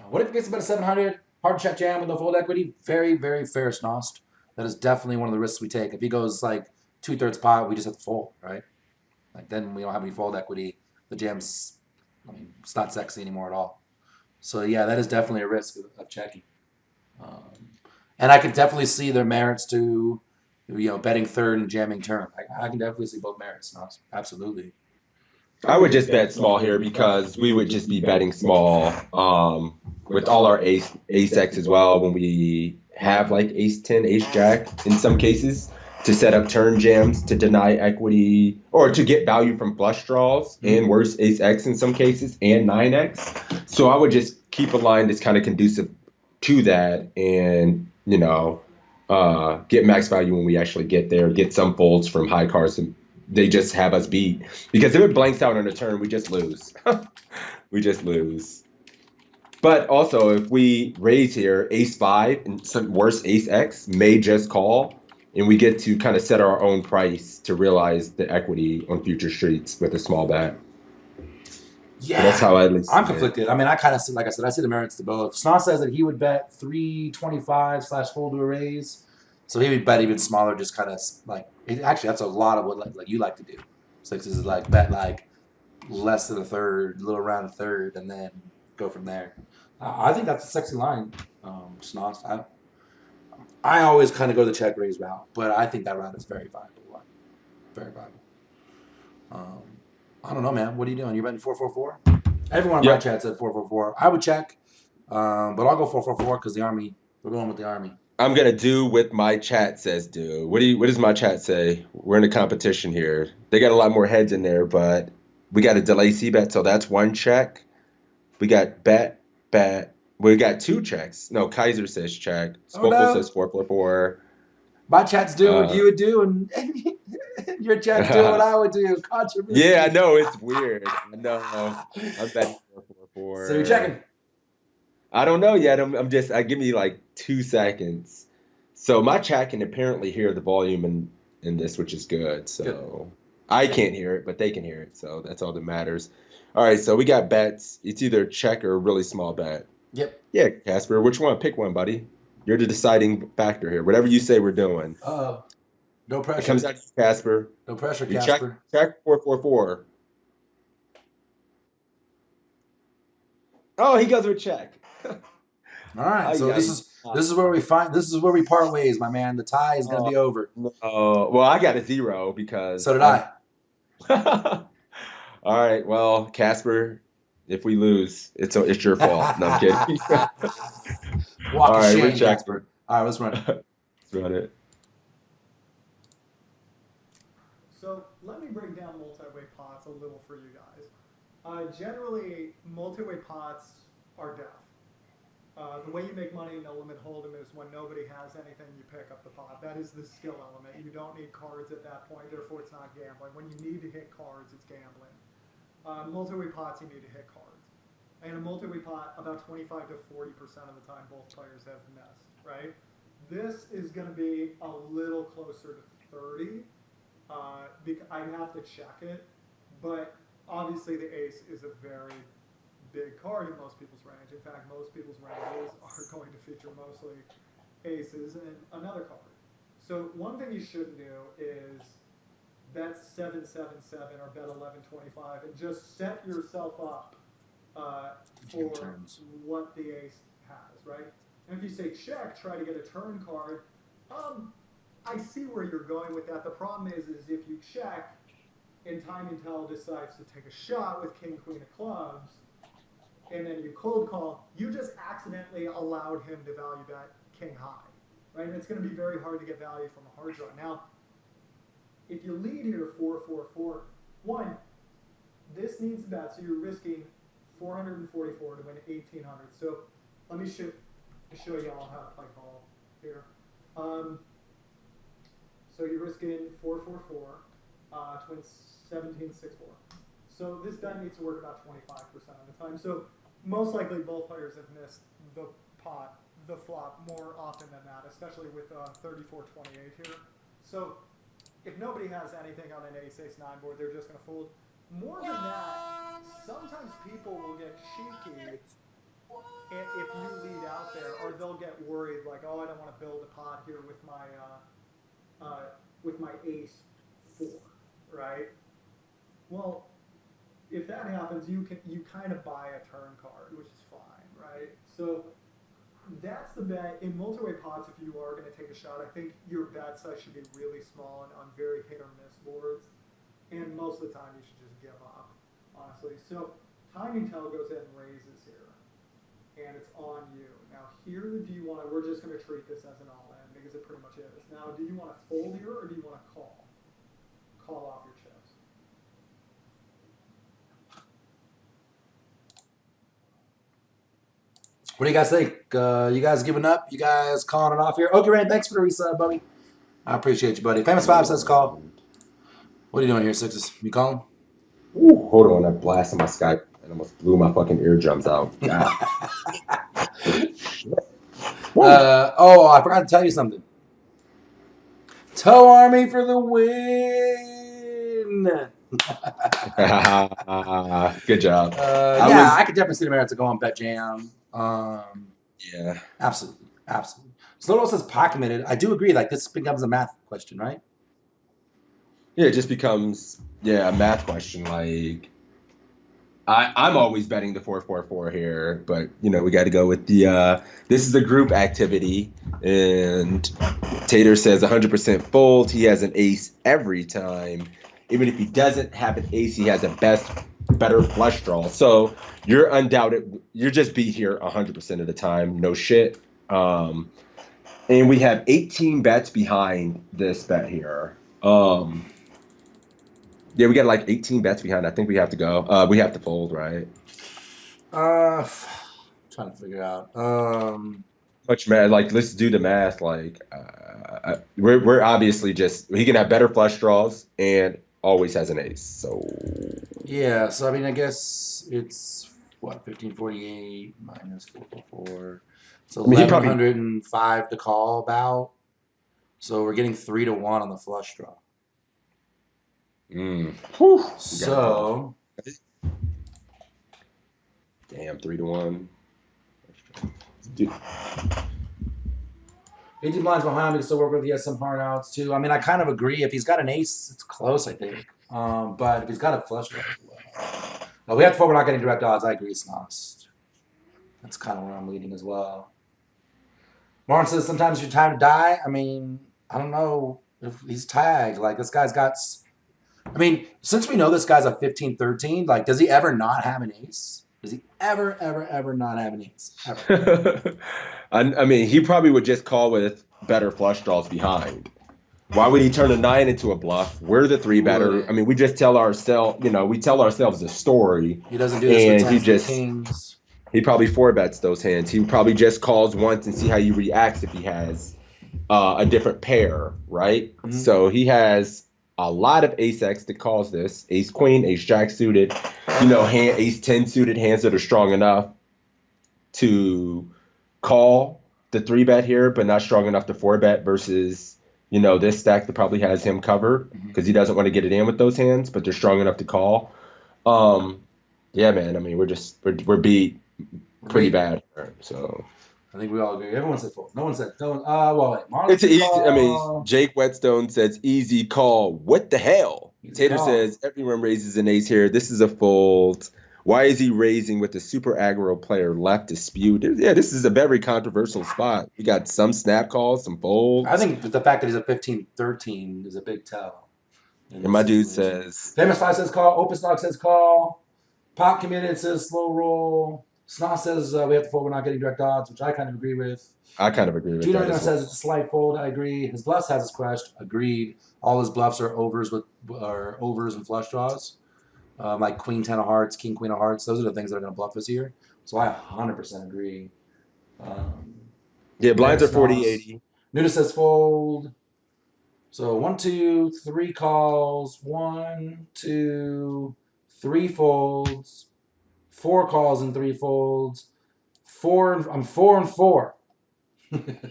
What if it gets about a 700? Hard check jam with no fold equity? Very, very fair Snost. That is definitely one of the risks we take. If he goes 2/3 pot, we just have to fold, right? Then we don't have any fold equity. The jam's, it's not sexy anymore at all. So yeah, that is definitely a risk of checking. And I can definitely see their merits to, betting third and jamming turn. I can definitely see both merits. Absolutely. I would just bet small here because we would just be betting small with all our ace X as well when we have like ace 10, ace jack in some cases to set up turn jams to deny equity or to get value from flush draws and worse ace X in some cases and 9X. So I would just keep a line that's kind of conducive to that and, get max value when we actually get there, get some folds from high cards and they just have us beat. Because if it blanks out on a turn, we just lose. We just lose. But also, if we raise here, ace 5 and some worse ace X may just call, and we get to kind of set our own price to realize the equity on future streets with a small bet. Yeah, so that's how I at least I'm see conflicted. I mean, I kind of, like I said, I see the merits to both. Snow says that he would bet 325 / fold to a raise. So he would bet even smaller, just kind of like, actually, that's a lot of what like you like to do. Sixes is like bet like less than a third, a little around a third, and then go from there. I think that's a sexy line, Snoss. I always kind of go the check raise route, but I think that route is very viable. Very viable. I don't know, man. What are you doing? You're betting 444? Everyone in my Yep. chat said 444. I would check, but I'll go 444 because the Army. We're going with the Army. I'm gonna do what my chat says do. What does my chat say? We're in a competition here. They got a lot more heads in there, but we got a delay C bet, so that's one check. We got bet. We got two checks. No, Kaiser says check. Spokal no. says 444. My chat's doing what you would do, and your chat's doing what I would do. Controversy. Yeah, I know it's weird. I know. I'm betting 444. So you're checking. I don't know yet. I'm just. Give me like 2 seconds. So my chat can apparently hear the volume in this, which is good. So Good. I can't hear it, but they can hear it. So that's all that matters. All right. So we got bets. It's either a check or a really small bet. Yep. Yeah, Casper. Which one? Pick one, buddy. You're the deciding factor here. Whatever you say, we're doing. No pressure. It comes out to you, Casper. No pressure, You Casper. check 444. Oh, he goes with check. All right, so this is where we part ways, my man. The tie is going to be over. Oh, well, I got a 0 because. So did I. All right, well, Casper, if we lose, it's your fault. No, I'm kidding. Walk of shame, Casper. All right, let's run it. Let's run it. So let me break down multi-way pots a little for you guys. Generally, multi-way pots are death. The way you make money in no limit hold'em is when nobody has anything, you pick up the pot. That is the skill element. You don't need cards at that point, therefore it's not gambling. When you need to hit cards, it's gambling. Multi-way pots, you need to hit cards. And a multi-way pot, about 25 to 40% of the time, both players have missed, right? This is going to be a little closer to 30. I'd have to check it, but obviously the ace is a very big card in most people's range. In fact, most people's ranges are going to feature mostly aces and another card. So one thing you shouldn't do is bet 777 or bet 1125 and just set yourself up for what the ace has, right? And if you say check, try to get a turn card. I see where you're going with that. The problem is if you check and Time and Tell decides to take a shot with King, Queen of Clubs, and then you cold call, you just accidentally allowed him to value bet king high, right? And it's going to be very hard to get value from a hard draw. Now, if you lead here 4-4-4, one, this needs to bet, so you're risking 444 to win 1800. So let me show you all how to play ball here. So you're risking 4-4-4 to win 17-6-4. So this bet needs to work about 25% of the time. So most likely both players have missed the flop more often than that, especially with 34-28 here. So if nobody has anything on an ace-9 board, they're just going to fold. More than that, sometimes people will get cheeky if you lead out there, or they'll get worried like, oh, I don't want to build a pot here with my ace-4, right? Well, if that happens, you kind of buy a turn card, which is fine, right? So that's the bet. In multi-way pots, if you are going to take a shot, I think your bet size should be really small and on very hit or miss boards. And most of the time, you should just give up. honestly. So Tiny Tail goes ahead and raises here, and it's on you. Now here, do you want to? We're just going to treat this as an all-in because it pretty much is. Now, do you want to fold here or do you want to call? Call off your chips. What do you guys think? You guys giving up? You guys calling it off here? Okay, Rand, thanks for the resub, buddy. I appreciate you, buddy. Famous 5 says call. What are you doing here, Sixes? You calling? Ooh, hold on, I blasted my Skype and almost blew my fucking eardrums out. God. Oh, I forgot to tell you something. Toe Army for the win. Good job. I could definitely see the merits of going bet jam. Yeah. Absolutely. Slow says pot committed. I do agree. Like, this becomes a math question, right? Yeah, it just becomes a math question. Like, I'm always betting the 4-4-4 here, but we got to go with the. This is a group activity, and Tater says 100% fold. He has an ace every time. Even if he doesn't have an ace, he has a better flush draw. So you're undoubted. You're just beat here 100% of the time. No shit. And we have 18 bets behind this bet here. Yeah, we got like 18 bets behind. I think we have to go. We have to fold, right? Trying to figure out. Much math. Like, let's do the math. Like, we're obviously just he can have better flush draws and always has an ace. So yeah. So I mean, I guess it's what 1548 minus 444. So 1105 to call about. So we're getting 3-1 on the flush draw. So damn, 3-1. Dude. 18 blinds behind me to still work with. He has some hard outs too. I mean, I kind of agree. If he's got an ace, it's close, I think. But if he's got a flush draw as well. We have to fold. We're not getting direct odds. I agree, Snost. That's kind of where I'm leading as well. Martin says sometimes it's your time to die. I mean, I don't know if he's tagged. Like, this guy's got. I mean, since we know this guy's a 15-13, like, does he ever not have an ace? Does he ever not have an ace? Ever? I mean, he probably would just call with better flush draws behind. Why would he turn a 9 into a bluff? We're the 3-better. I mean, we just tell ourselves, we tell ourselves a story. He doesn't do this with tens and kings. He probably 4-bets those hands. He probably just calls once and see how he reacts if he has a different pair, right? Mm-hmm. So he has a lot of ace-x that calls this. Ace-queen, ace-jack suited, ace-10 suited hands that are strong enough to call the 3-bet here, but not strong enough to 4-bet versus, this stack that probably has him covered because he doesn't want to get it in with those hands, but they're strong enough to call. Yeah, man. I mean, we're beat pretty bad. So I think we all agree. Everyone said fold. No one said don't. Well, wait. It's easy. I mean, Jake Whetstone says easy call. What the hell? Tater says everyone raises an ace here. This is a fold. Why is he raising with a super aggro player left to spew? Yeah, this is a very controversial spot. We got some snap calls, some folds. I think the fact that he's a 15-13 is a big tell. And my dude says Famous 5 says call. Opus Dog says call. Pot committed says slow roll. Snos says we have to fold. We're not getting direct odds, which I kind of agree with. I kind of agree with Juno that. says it's a slight fold. I agree. His bluffs has us crushed. Agreed. All his bluffs are overs and flush draws, like queen 10 of hearts, king queen of hearts. Those are the things that are going to bluff us here. So I 100% agree. Yeah, blinds are 40-80. Nuda says fold. So 1, 2, 3 calls. 1, 2, 3 folds. 4 calls and 3 folds. I'm 4 and 4.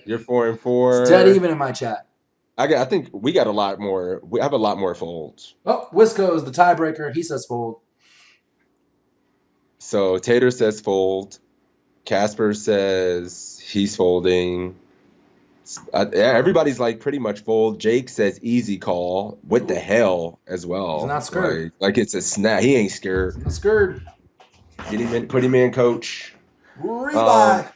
You're 4 and 4. It's dead even in my chat. I think we got a lot more. We have a lot more folds. Oh, Wisco's the tiebreaker. He says fold. So Tater says fold. Casper says he's folding. Everybody's like pretty much fold. Jake says easy call. What the hell as well? He's not scared. Like it's a snap. He ain't scared. He's not scared. Get him in. Put him in, coach. Rebuy.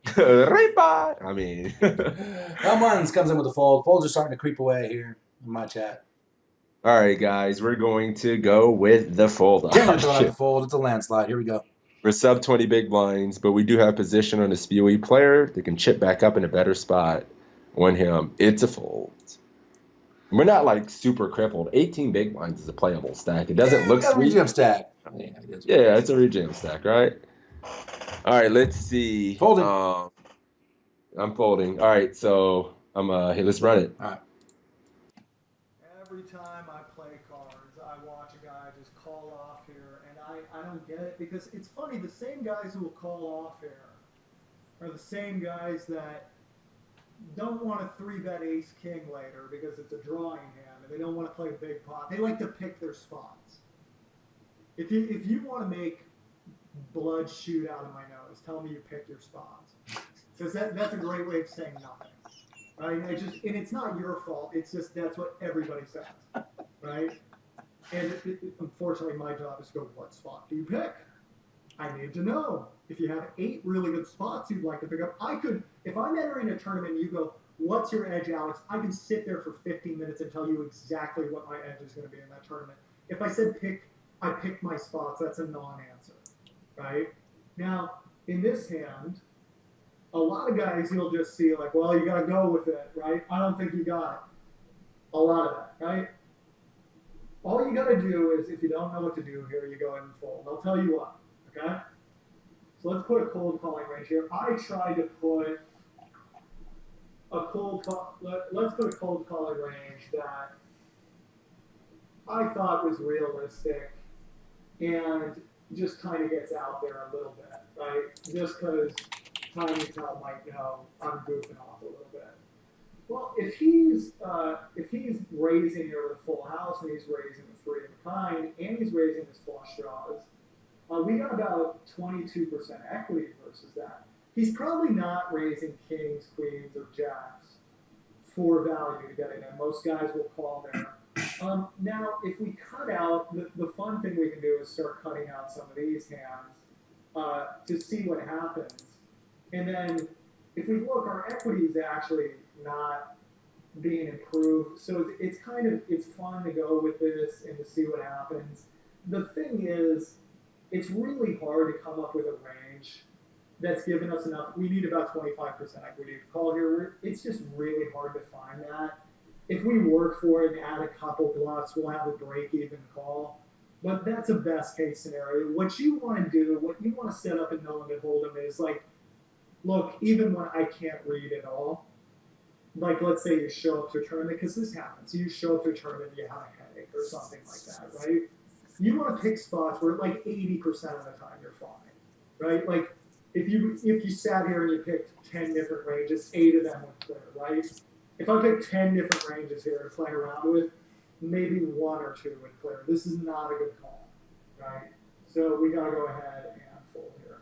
Rebuy. I mean, Elmans comes in with a fold. Folds are starting to creep away here in my chat. All right, guys, we're going to go with the fold Generally throwing out the option. fold. It's a landslide. Here we go. We're sub 20 big blinds, but we do have position on a spewy player that can chip back up in a better spot. On him, it's a fold. We're not like super crippled. 18 big blinds is a playable stack. It doesn't look Got a sweet. rejam stack. Yeah, it is what it Yeah, is. it's a rejam stack, right? All right, let's see. Folding. I'm folding. All right, so hey, let's run it. All right. Every time I play cards, I watch a guy just call off here, and I don't get it because it's funny. The same guys who will call off here are the same guys that don't want to 3-bet ace king later because it's a drawing hand and they don't want to play big pot. They like to pick their spots. If you want to make blood shoot out of my nose, tell me you pick your spots, because that's a great way of saying nothing. Right? And it's not your fault. It's just that's what everybody says, right? And unfortunately, my job is to go, what spot do you pick? I need to know. If you have 8 really good spots you'd like to pick up, if I'm entering a tournament and you go, what's your edge, Alex? I can sit there for 15 minutes and tell you exactly what my edge is going to be in that tournament. If I said I picked my spots, that's a non-answer, right? Now, in this hand, a lot of guys you'll just see like, well, you got to go with it, right? I don't think you got it. A lot of that, right? All you got to do is, if you don't know what to do here, you go ahead and fold. I'll tell you what, okay? So let's put a cold calling range here. I tried to put let's put a cold calling range that I thought was realistic and just kind of gets out there a little bit, right? Just because Tiny Tell might know I'm goofing off a little bit. Well, if he's raising here with a full house and he's raising the 3 of a kind and he's raising his flush draws, we got about 22% equity versus that. He's probably not raising kings, queens, or jacks for value to get in there. Most guys will call there. Now, if we cut out, the fun thing we can do is start cutting out some of these hands to see what happens. And then if we look, our equity is actually not being improved. So it's fun to go with this and to see what happens. The thing is, it's really hard to come up with a range that's given us enough. We need about 25% equity to call here. It's just really hard to find that. If we work for it and add a couple bluffs, we'll have a break-even call. But that's a best-case scenario. What you want to do, what you want to set up in No Limit Hold'em is like, look, even when I can't read at all, like let's say you show up to a tournament, because this happens. You show up to a tournament, you have a headache or something like that, right? You want to pick spots where like 80% of the time you're fine, right? Like if you sat here and you picked 10 different ranges, 8 of them would clear, right? If I picked 10 different ranges here to play around with, maybe 1 or 2 would clear. This is not a good call, right? So we got to go ahead and fold here.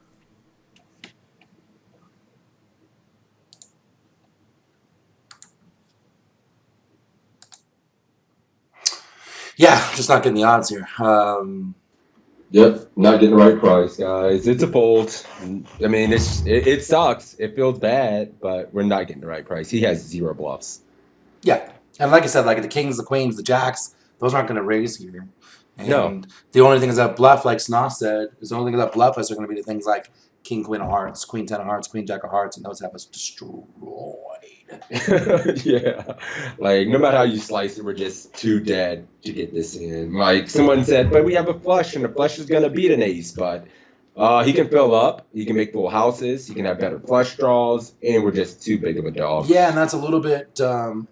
Yeah, just not getting the odds here. Yep, not getting the right price, guys. It's a fold. I mean, it sucks. It feels bad, but we're not getting the right price. He has 0 bluffs. Yeah, and like I said, like the kings, the queens, the jacks, those aren't going to raise here. And No. the only things that bluff, like Snow said, is the only things that bluff us are going to be the things like king, queen of hearts, queen, 10 of hearts, queen, jack of hearts, and those have us destroyed. Yeah, like no matter how you slice it, we're just too dead to get this in. Like someone said, but we have a flush, and the flush is gonna beat an ace. But he can fill up, he can make full houses, he can have better flush draws, and we're just too big of a dog. Yeah, and that's a little bit.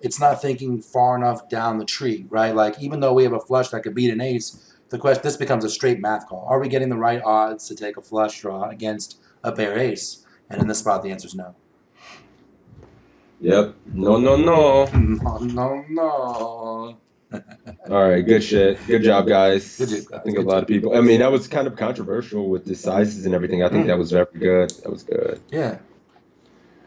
It's not thinking far enough down the tree, right? Like even though we have a flush that could beat an ace, this becomes a straight math call. Are we getting the right odds to take a flush draw against a pair ace? And in this spot, the answer is no. Yep. No. No. All right, good shit. Good job, guys. Good job, guys. I think Good a lot of people. I mean, that was kind of controversial with the sizes and everything. I think that was very good. That was good. Yeah.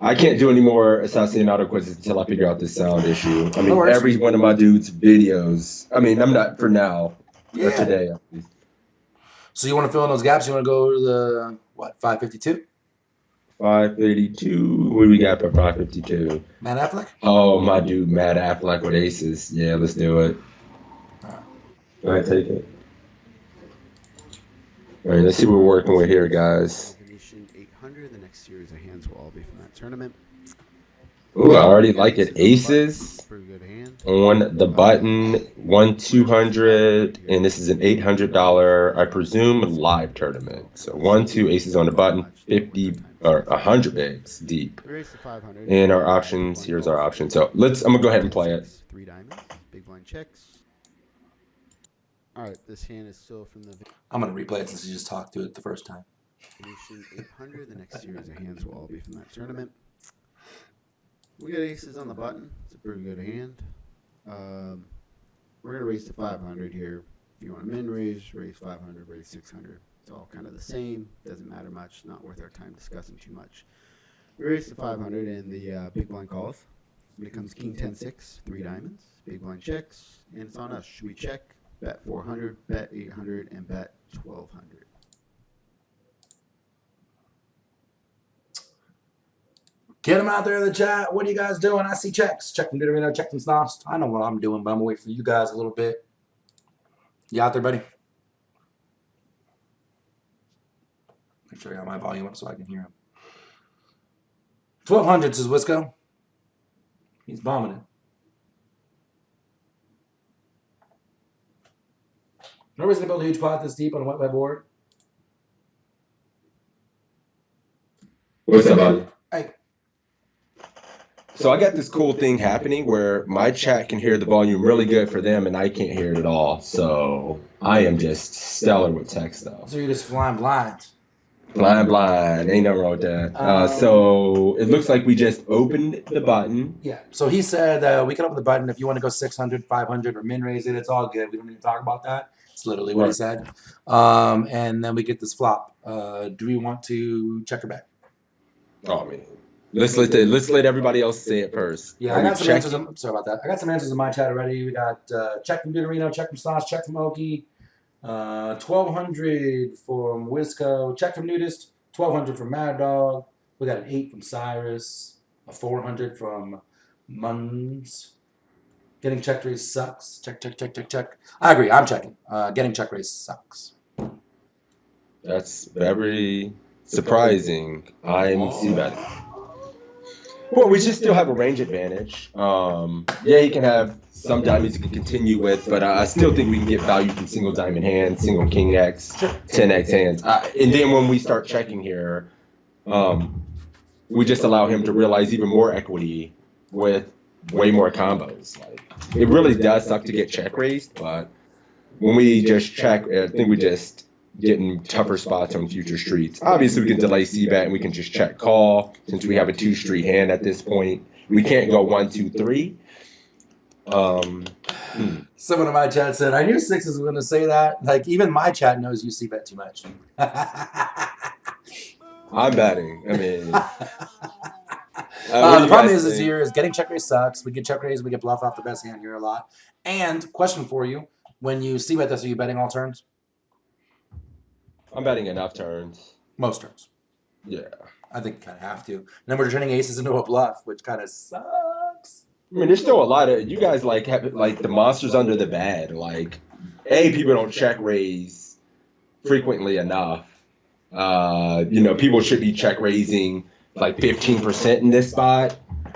I can't do any more assassin auto quizzes until I figure out this sound issue. I mean, No worries. every one of my dudes' videos. I mean, I'm not for now. Yeah. For today. At least. So you want to fill in those gaps? You want to go to the 552? 582. What do we got for 552? Matt Affleck? Oh, my dude, Matt Affleck with aces. Yeah, let's do it. All right. Go ahead, take it. All right, let's see what we're working with here, guys. Venetian 800. The next series of hands will all be from that tournament. Ooh, I already like it. Aces Pretty good hand. on the button, 1-200, and this is an $800, I presume, live tournament. So 1-2 aces on the button, 50 or 100 bigs deep. Raise to 500. And our options, here's our option. So I'm gonna go ahead and play it. 3 diamonds, big blind checks. All right, this hand is still from the I'm gonna replay it since you just talked to it the first time. Venetian 800. The next series of hands will all be from that tournament. We got aces on the button. It's a pretty good hand. We're gonna raise to 500 here. If you want to min raise 500, raise 600. It's all kind of the same. Doesn't matter much. Not worth our time discussing too much. We raise to 500 and the big blind calls. When it comes king 10-6, 3 diamonds, big blind checks, and it's on us. Should we check? Bet 400, bet 800, and bet 1200. Get them out there in the chat. What are you guys doing? I see checks. Check from Ditterino, check from Snost. I know what I'm doing, but I'm going to wait for you guys a little bit. You out there, buddy? Make sure I got my volume up so I can hear him. 1200 says Wisco. He's bombing it. No reason to build a huge pot this deep on a wet web board. What's up, buddy? Hey. So I got this cool thing happening where my chat can hear the volume really good for them and I can't hear it at all. So I am just stellar with text though. So you're just flying blind. Blind. Ain't nothing wrong with that. So it looks like we just opened the button. Yeah. So he said we can open the button if you want to go 600, 500, or min raise it. It's all good. We don't need to talk about that. It's literally what he said. And then we get this flop. Do we want to check her back? Oh man. Let's let everybody else say it first. Yeah, I got some answers. Sorry about that. I got some answers in my chat already. We got check from Deuterino, check from Snosh, check from Okie, 1200 from Wisco, check from Nudist, 1200 from Mad Dog. We got an 8 from Cyrus, a 400 from Muns. Getting check raise sucks. Check. I agree. I'm checking. Getting check raise sucks. That's very surprising. I'm C-betting. Well, we just still have a range advantage. Yeah, he can have some diamonds he can continue with, but I still think we can get value from single diamond hands, single king X, 10X hands. And then when we start checking here, we just allow him to realize even more equity with way more combos. Like, it really does suck to get check raised, but when we just check, I think we just get in tougher spots on future streets. Obviously, we can delay C-bet and we can just check call since we have a 2-street hand at this point. We can't go 1, 2, 3. Someone in my chat said, I knew Sixes was going to say that. Like, even my chat knows you C-bet too much. I'm betting. I mean, the problem is here is getting check raise sucks. We get check raise, we get bluff off the best hand here a lot. And question for you: when you C-bet this, are you betting all turns? I'm betting enough turns. Most turns. Yeah. I think you kind of have to. And then we're turning aces into a bluff, which kind of sucks. I mean, there's still a lot of you guys like have like the monsters under the bed. Like, people don't check raise frequently enough. People should be check raising like 15% in this spot.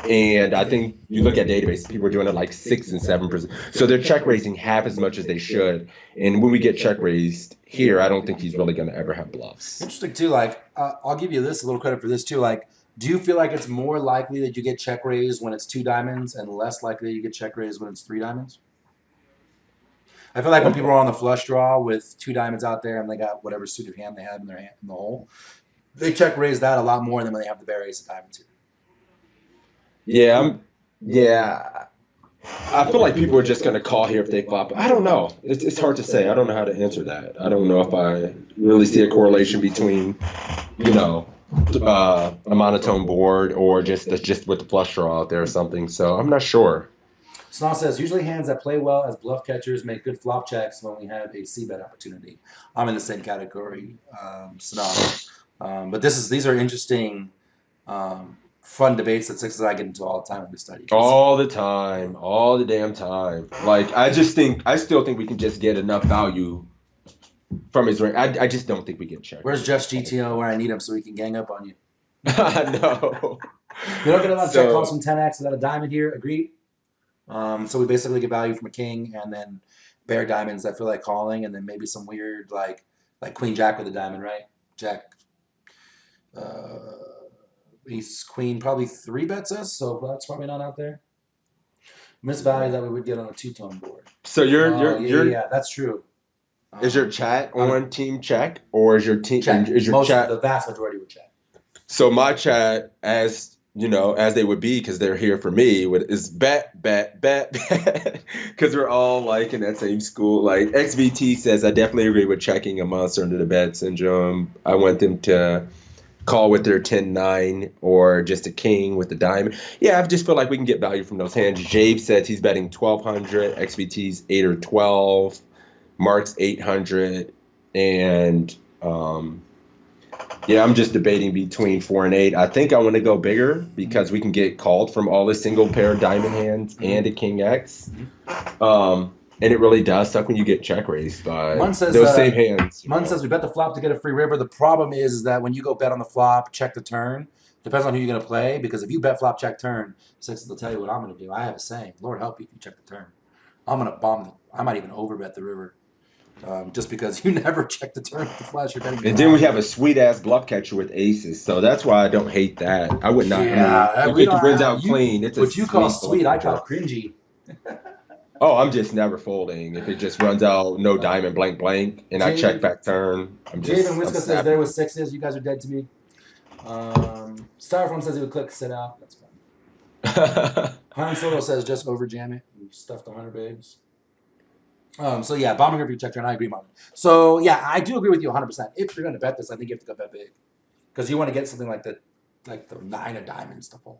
And I think you look at databases, people are doing it like 6 and 7%. So they're check raising half as much as they should. And when we get check raised here, I don't think he's really going to ever have bluffs. Interesting too. Like, I'll give you a little credit for this too. Like, do you feel like it's more likely that you get check raised when it's 2 diamonds and less likely that you get check raised when it's 3 diamonds? I feel like when people are on the flush draw with 2 diamonds out there and they got whatever suited hand they have in their hand in the hole, they check raise that a lot more than when they have the bare ace of diamonds here. Yeah, I feel like people are just going to call here if they flop. I don't know. It's hard to say. I don't know how to answer that. I don't know if I really see a correlation between, a monotone board or just with the flush draw out there or something. So I'm not sure. Snow says, usually hands that play well as bluff catchers make good flop checks when we have a C-bet opportunity. I'm in the same category, Snow. But these are interesting fun debates that Sixes and I get into all the time when we study. All the time, all the damn time. Like I still think we can just get enough value from his range. I just don't think we can check. Where's Just GTO where I need him so he can gang up on you? No. You don't get enough check calls from 10x without a diamond here. Agreed. So we basically get value from a king and then bare diamonds that feel like calling, and then maybe some weird like queen jack with a diamond, right? Jack. Ace queen probably 3-bets us, so that's probably not out there. Miss value that we would get on a two-tone board. So yeah, that's true. Is your chat on team check, or is your team check? Is your chat? The vast majority would check. So my chat, as you know, as they would be, because they're here for me, is bet, because we're all like in that same school. Like XVT says, I definitely agree with checking a monster under the bed syndrome. I want them to call with their 10-9 or just a king with the diamond. Yeah, I just feel like we can get value from those hands. Jabe says he's betting 1,200. XVT's 8 or 12. Mark's 800. And yeah, I'm just debating between 4 and 8. I think I want to go bigger because we can get called from all the single pair diamond hands and a king X. And it really does suck when you get check raised by those same hands. Mun says we bet the flop to get a free river. The problem is that when you go bet on the flop, check the turn. Depends on who you're going to play, because if you bet flop, check turn, Sixes will tell you what I'm going to do. I have a saying, Lord help you if you check the turn. I'm going to bomb I might even overbet the river. Just because you never check the turn with the flush. You're betting. And then we have a sweet-ass bluff catcher with aces, so that's why I don't hate that. I would not. Yeah, if it runs out clean, it's what you call sweet, I call cringy. Oh, I'm just never folding. If it just runs out no diamond blank, and I check back turn, I'm just. Javen Whiska says there was Sixes. You guys are dead to me. Styrofoam says he would click sit out. That's fine. Han Solo says just over jam it. You stuffed 100 babes. So yeah, bombing if you check turn, I agree, Mom. So yeah, I do agree with you 100%. If you're going to bet this, I think you have to go bet big, because you want to get something like the 9 of diamonds to fold.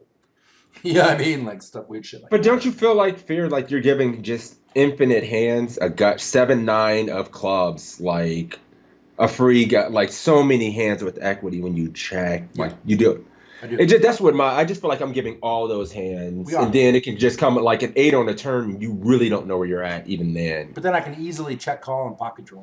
You know what I mean? Like stuff, weird shit. But don't you feel like fear, like you're giving just infinite hands, a gut 7-9 of clubs, like a free gut, like so many hands with equity when you check, like you do. I do. I just feel like I'm giving all those hands, and then it can just come like an 8 on a turn, and you really don't know where you're at even then. But then I can easily check call and pocket draw.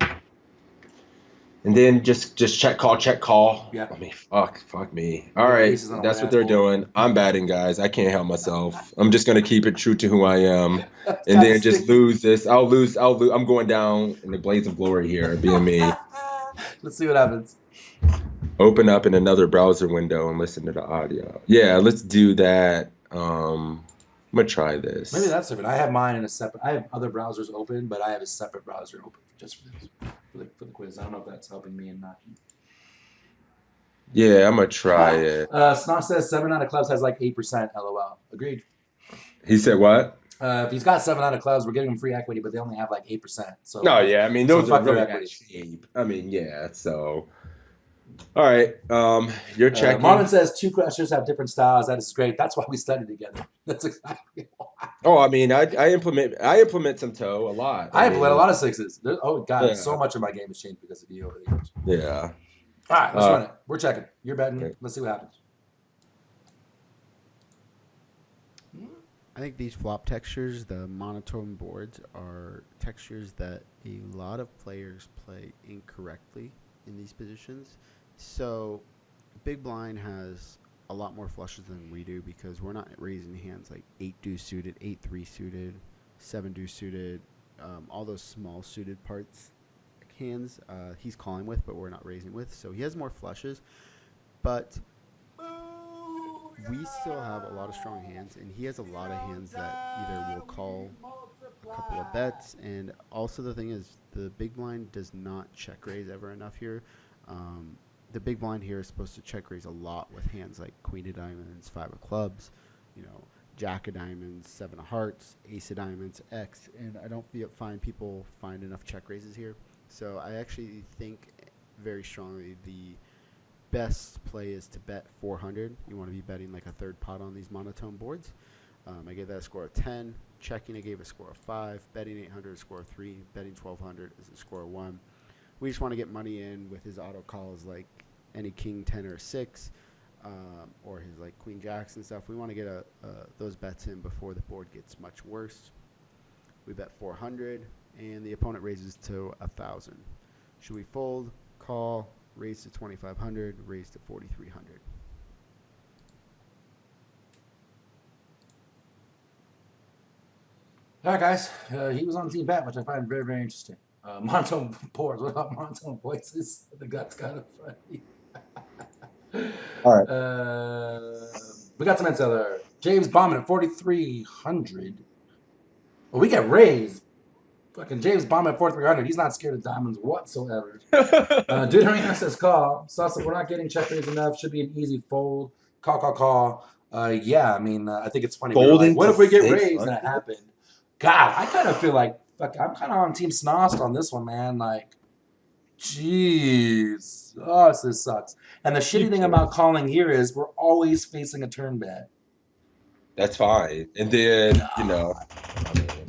And then just check call. Yeah. I mean, fuck me. All right, that's what they're doing. I'm batting, guys. I can't help myself. I'm just gonna keep it true to who I am, and then just lose this. I'll lose. I'm going down in the blaze of glory here, being me. Let's see what happens. Open up in another browser window and listen to the audio. Yeah, let's do that. I'm gonna try this. Maybe that's different. I have mine in a separate. I have other browsers open, but I have a separate browser open just for this. For the quiz. I don't know if that's helping me and not. Yeah, I'm gonna try it. Snot says 7 out of clubs has like 8%. LOL. Agreed. He said what? If he's got 7 out of clubs, we're giving him free equity, but they only have like 8%. So. No, yeah, I mean those are really not cheap. I mean, yeah. So, all right, you're checking. Marlon says 2 crushers have different styles. That is great. That's why we study together. That's exactly why. Oh, I mean, I implement some toe a lot. I implement a lot of sixes. So much of my game has changed because of you over the years. Yeah. All right, let's run it. We're checking. You're betting. Okay. Let's see what happens. I think these flop textures, the monotone boards, are textures that a lot of players play incorrectly in these positions. So big blind has a lot more flushes than we do because we're not raising hands like 8 deuce suited, 8-3 suited, 7 deuce suited, all those small suited parts hands he's calling with, but we're not raising with. So he has more flushes, but we still have a lot of strong hands, and he has a lot of hands that either will call a couple of bets, and also the thing is the big blind does not check raise ever enough here. The big blind here is supposed to check raise a lot with hands like queen of diamonds, 5 of clubs, jack of diamonds, 7 of hearts, ace of diamonds, X, and I don't find people find enough check raises here. So I actually think very strongly the best play is to bet 400. You want to be betting like a third pot on these monotone boards. I gave that a score of 10. Checking, I gave a score of 5. Betting 800, a score of 3. Betting 1200 is a score of 1. We just want to get money in with his auto calls like any king, 10, or 6. or his like queen jacks and stuff. We want to get those bets in before the board gets much worse. We bet 400, and the opponent raises to 1,000. Should we fold, call, raise to 2,500, raise to 4,300? All right, guys. He was on Team Bet, which I find very, very interesting. Monotone pours. What about monotone voices? I think that's kind of funny. All right. We got some intel there. James Bauman at 4,300. Well, we get raised. Fucking James Bauman at 4,300. He's not scared of diamonds whatsoever. Dude Arena says call. Sauce, we're not getting check raised enough. Should be an easy fold. Call. Yeah, I mean, I think it's funny. Folding Like, what if we get 600? raised and it happened? God, I kind of feel like, fuck, I'm kind of on Team Snost on this one, man. Like, jeez. Oh, this sucks. And the shitty thing about calling here is we're always facing a turn bet. That's fine. And then, you know,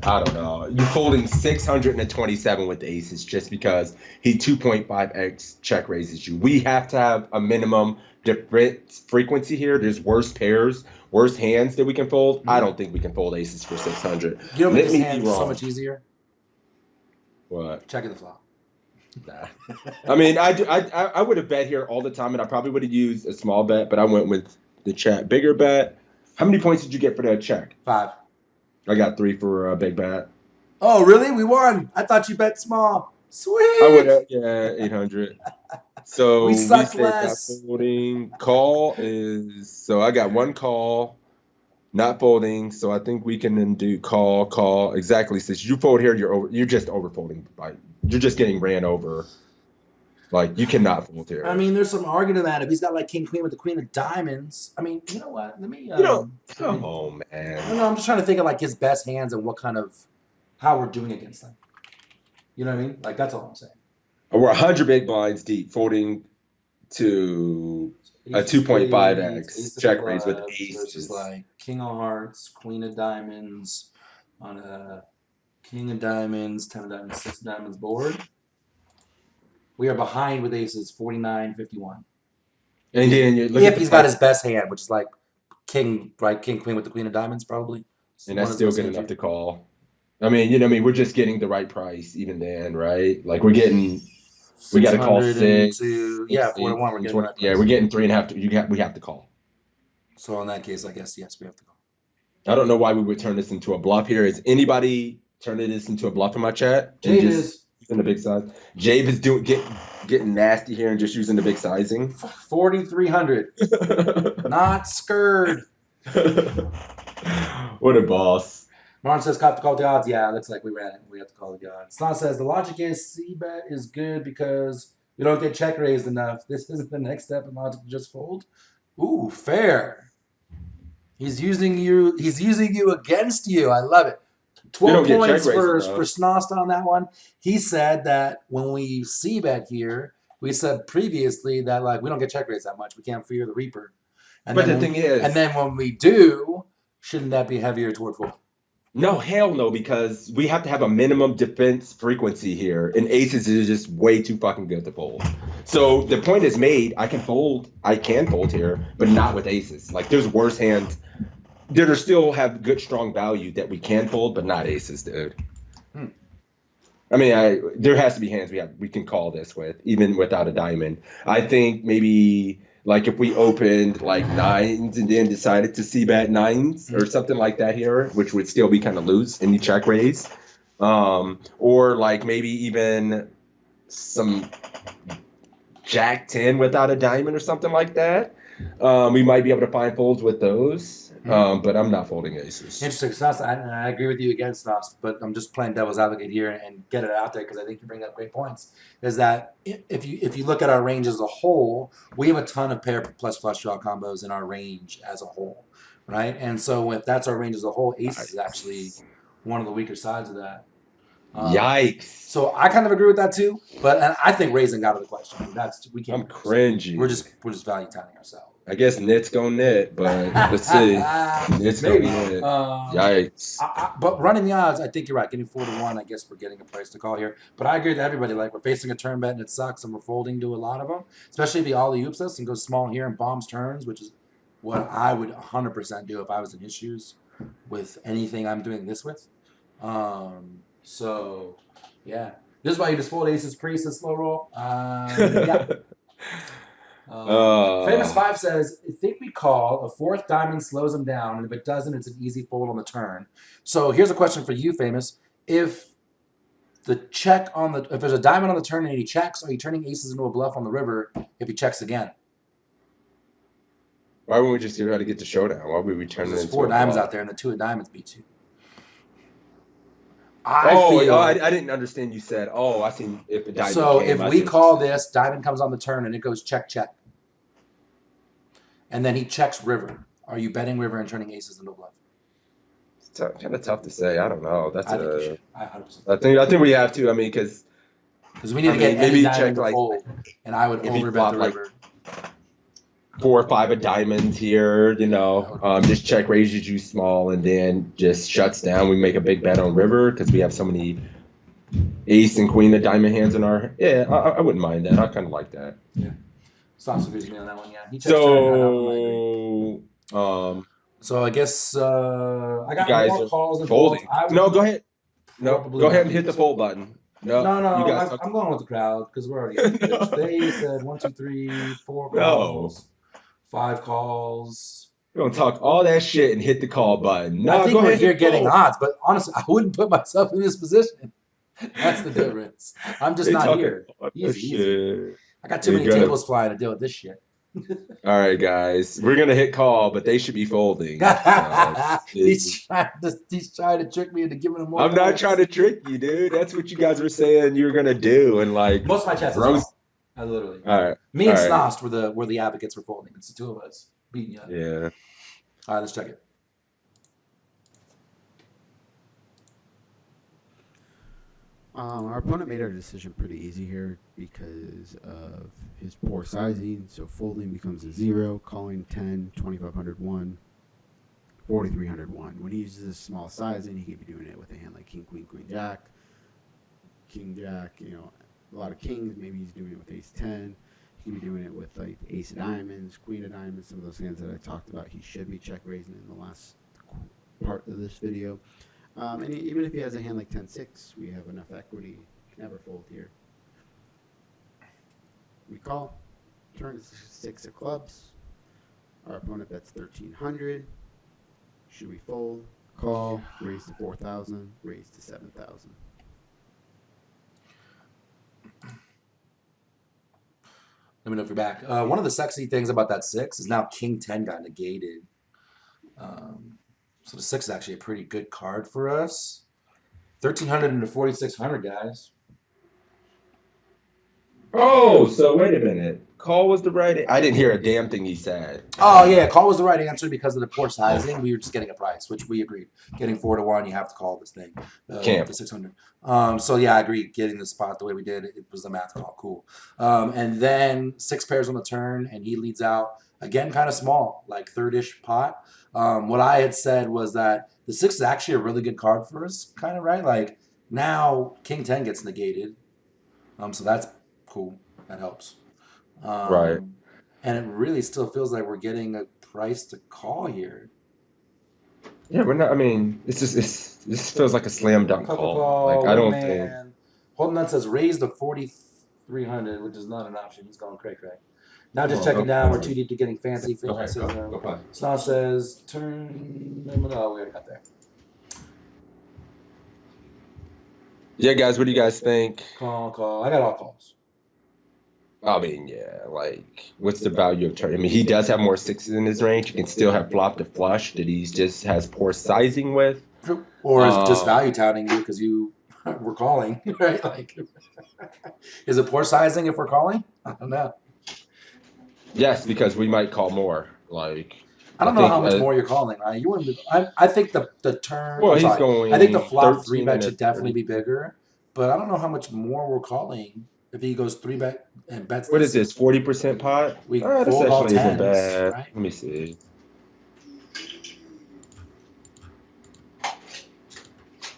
I don't know. You're folding 627 with the aces just because he 2.5x check raises you. We have to have a minimum different frequency here. There's worse pairs, worse hands that we can fold. I don't think we can fold aces for 600. You know, make Let this me hand be so wrong. much easier. What? Checking the flop. Nah. I mean, I would have bet here all the time, and I probably would have used a small bet, but I went with the check. Bigger bet. How many points did you get for that check? 5. I got 3 for a big bet. Oh, really? We won. I thought you bet small. Sweet. I would have, yeah, 800. So We suck stayed not less. folding. Call is, so I got 1 call, not folding. So I think we can then do call. Exactly. Since you fold here, you're just over folding. You're just getting ran over. Like, you cannot fold here. I mean, there's some argument to that. If he's got like king queen with the queen of diamonds, I mean, you know what? Let me. Come on, I man. don't know. I'm just trying to think of like his best hands and what kind of how we're doing against them. You know what I mean? Like that's all I'm saying. We're 100 big blinds deep, folding to a Ace 2.5x ace of check raise with clubs aces. versus like king of hearts, queen of diamonds on a king of diamonds, 10 of diamonds, 6 of diamonds board. We are behind with aces 49-51. And then you look If at he's got his best hand, which is like king, right? King, queen with the queen of diamonds, probably. and that's still good enough to call. I mean, we're just getting the right price even then, right? Like we got to call 6. Yeah, 4 to 1. We're getting the right price. Yeah, we're getting 3.5. We have to call. So in that case, I guess yes, we have to call. I don't know why we would turn this into a bluff here. Is anybody turning this into a bluff in my chat? Jade is using the big size. Jade is getting nasty here and just using the big sizing. 4,300. Not scared. What a boss. Martin says, "Cop to call the odds." Yeah, it looks like we ran it. We have to call the odds. Stan says, "The logic is C-bet is good because we don't get check raised enough. This isn't the next step in logic to just fold." Ooh, fair. He's using you against you. I love it. 12 points for Snost on that one. He said that when we C-bet here, we said previously that like we don't get check raised that much. We can't fear the Reaper. And but the thing is, and then when we do, shouldn't that be heavier toward fold? No, hell no, because we have to have a minimum defense frequency here, and aces is just way too fucking good to fold. So the point is made. I can fold here, but not with aces. Like there's worse hands that are still have good strong value that we can fold, but not aces, dude. I mean, there has to be hands we can call this with, even without a diamond. I think maybe like if we opened like 9s and then decided to C-bet 9s or something like that here, which would still be kind of loose in the check raise. Or like maybe even some Jack 10 without a diamond or something like that. We might be able to find folds with those. But I'm not folding aces. Interesting. Snost, I agree with you against Snost, but I'm just playing devil's advocate here and get it out there because I think you bring up great points. Is that if you look at our range as a whole, we have a ton of pair plus flush draw combos in our range as a whole, right? And so if that's our range as a whole, aces is actually one of the weaker sides of that. Yikes! So I kind of agree with that too, but I think raising out of the question. We can't. I'm cringy. We're just value timing ourselves. I guess Nit's gonna knit, but let's see. Nit's gonna Maybe. knit. Yikes. But running the odds, I think you're right. Getting 4-1, I guess we're getting a price to call here. But I agree with everybody. Like, we're facing a turn bet and it sucks, and we're folding to a lot of them. Especially if he alley-oops us and goes small here and bombs turns, which is what I would 100% do if I was in issues with anything I'm doing this with. So, yeah. This is why you just fold aces, priest, and slow roll. Yeah. Famous 5 says, I think we call, a fourth diamond slows him down, and if it doesn't, it's an easy fold on the turn. So here's a question for you, Famous. If there's a diamond on the turn and he checks, are you turning aces into a bluff on the river if he checks again? Why wouldn't we just try to get the showdown? Why would we turn it There's into 4 a diamonds bluff? out there, and the 2 of diamonds beat you. I didn't understand you said. Oh, I seen if a diamond So came, if I we see what call you said. this, diamond comes on the turn, and it goes check, check. And then he checks river. Are you betting river and turning aces into a bluff? It's kind of tough to say. I don't know. I think you should. I 100%. I think we have to. I mean, because we need to get maybe any check diamond to like fold, and I would if he overbet flopped the like river. 4 or 5 of diamonds here, just check raises you small and then just shuts down. We make a big bet on river because we have so many ace and queen of diamond hands in our. Yeah, I wouldn't mind that. I kind of like that. Yeah. Stops agrees with me on that one. Yeah. He checks turn, I help him, I agree. So I guess I got guys more calls and folding. folds. No, go ahead. No, probably go ahead not and hit the fold button. No, No. you guys I'm going with the crowd because we're already on Twitch. They said 1, 2, 3, 4 No. calls, 5 calls. We're gonna talk all that shit and hit the call button. No, I think go we're ahead here and getting fold. odds, but honestly, I wouldn't put myself in this position. That's the difference. I'm just They not talking here. all that Easy. shit. I got too You many gotta- tables flying to deal with this shit. All right, guys, we're gonna hit call, but they should be folding. He's trying to trick me into giving him more. I'm not trying to trick you, dude. That's what you guys were saying you're gonna do, and like Most of my chats is Rose. all. I literally. All right. Me and all right. Snost were the advocates for folding. It's the 2 of us beating you. Yeah. All right, let's check it. Our opponent made our decision pretty easy here because of his poor sizing. So folding becomes a 0, calling 10, 2500 1, 4300 1. When he uses a small sizing, he could be doing it with a hand like king, queen, queen, jack, king, jack. A lot of kings. Maybe he's doing it with ace 10. He could be doing it with like ace of diamonds, queen of diamonds. Some of those hands that I talked about, he should be check raising in the last part of this video. And even if he has a hand like 10-6, we have enough equity. Can never fold here. We call. Turn is 6 of clubs. Our opponent bets 1300. Should we fold? Call. Raise to 4,000. Raise to 7,000. Let me know if you're back. One of the sexy things about that 6 is now King 10 got negated. So the 6 is actually a pretty good card for us. 1,300 into 4,600, guys. Oh, so wait a minute. Call was the right. I didn't hear a damn thing he said. Oh, yeah. Call was the right answer because of the poor sizing. We were just getting a price, which we agreed. Getting 4-1, you have to call this thing. Can't. The 600. So, yeah, I agree. Getting the spot the way we did, it was the math call. Cool. And then 6 pairs on the turn, and he leads out. Again, kind of small, like third-ish pot. What I had said was that the 6 is actually a really good card for us, kind of, right? Like, now King 10 gets negated. So that's cool. That helps. Right. And it really still feels like we're getting a price to call here. Yeah, we're not. I mean, this feels like a slam dunk call. Like I don't think. Holden Nut says raise to 4,300, which is not an option. He's going cray. Now just checking down. We're too deep to getting fancy. Snow says turn. No, we already got there. Yeah, guys, what do you guys think? Call. I got all calls. I mean, yeah, like, what's the value of turn? I mean, he does have more 6s in his range. He can still have flop to flush that he just has poor sizing with. Or is just value touting you because you were calling, right? Like, is it poor sizing if we're calling? I don't know. Yes, because we might call more. Like, I don't know how much more you're calling, right? You wouldn't. I think the turn. Well, he's going. I think the flop 3 bet should definitely be bigger, but I don't know how much more we're calling. if he goes 3-bet and bets What is this? 40% pot? We This fold all actually isn't tens, bad. right? Let me see.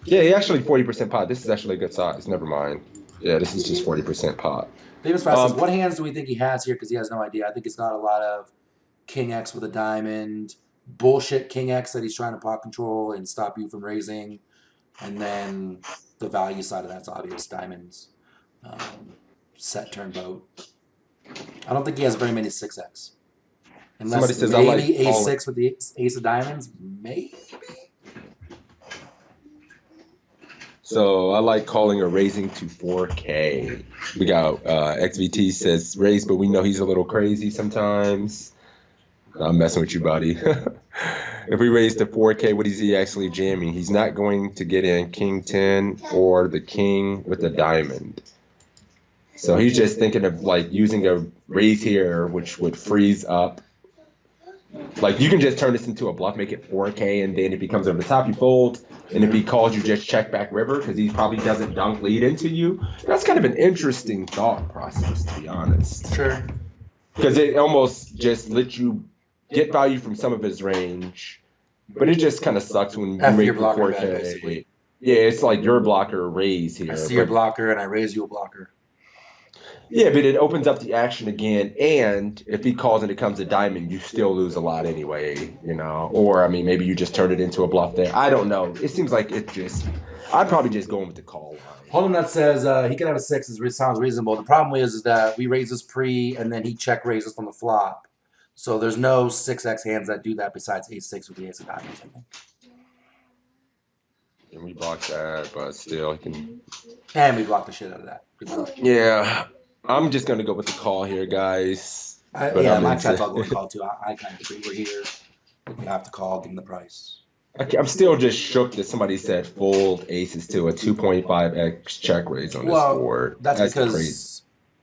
Yeah, actually 40% pot. This is actually a good size. Never mind. Yeah, this is just 40% pot. Famous Fast says, what hands do we think he has here? Because he has no idea. I think he's got a lot of King X with a diamond, bullshit King X that he's trying to pot control and stop you from raising. And then the value side of that's obvious. Diamonds, set turn boat. I don't think he has very many 6X. Unless Somebody says, maybe I like A6 with the ace of diamonds. Maybe. So I like calling or raising to 4K. We got XVT says raise, but we know he's a little crazy sometimes. I'm messing with you, buddy. If we raise to 4K, what is he actually jamming? He's not going to get in King 10 or the King with the diamond. So he's just thinking of like using a raise here, which would freeze up. Like you can just turn this into a bluff, make it 4K, and then if he comes over the top, you fold. And if he calls, you just check back river because he probably doesn't dunk lead into you. That's kind of an interesting thought process, to be honest. Sure. Because it almost just lets you get value from some of his range, but it just kind of sucks when you After your make the blocker 4K. bet, basically. Yeah, it's like your blocker raise here. I see your blocker and I raise you a blocker. Yeah, but it opens up the action again, and if he calls and it comes a diamond, you still lose a lot anyway, you know? Or, I mean, maybe you just turn it into a bluff there. I don't know. It seems like it just... I'd probably just go in with the call line. Holdenut says he can have a 6. It sounds reasonable. The problem is that we raise this pre, and then he check raises on the flop. So there's no 6X hands that do that besides A6 with the ace of diamonds, I think. And we block that, but still, he can... And we block the shit out of that. Yeah. I'm just going to go with the call here, guys. Yeah, my chat's all going to call, too. I kind of agree. We're here. We have to call, give him the price. I'm still just shook that somebody said fold aces to a 2.5x check raise on this board. That's because crazy.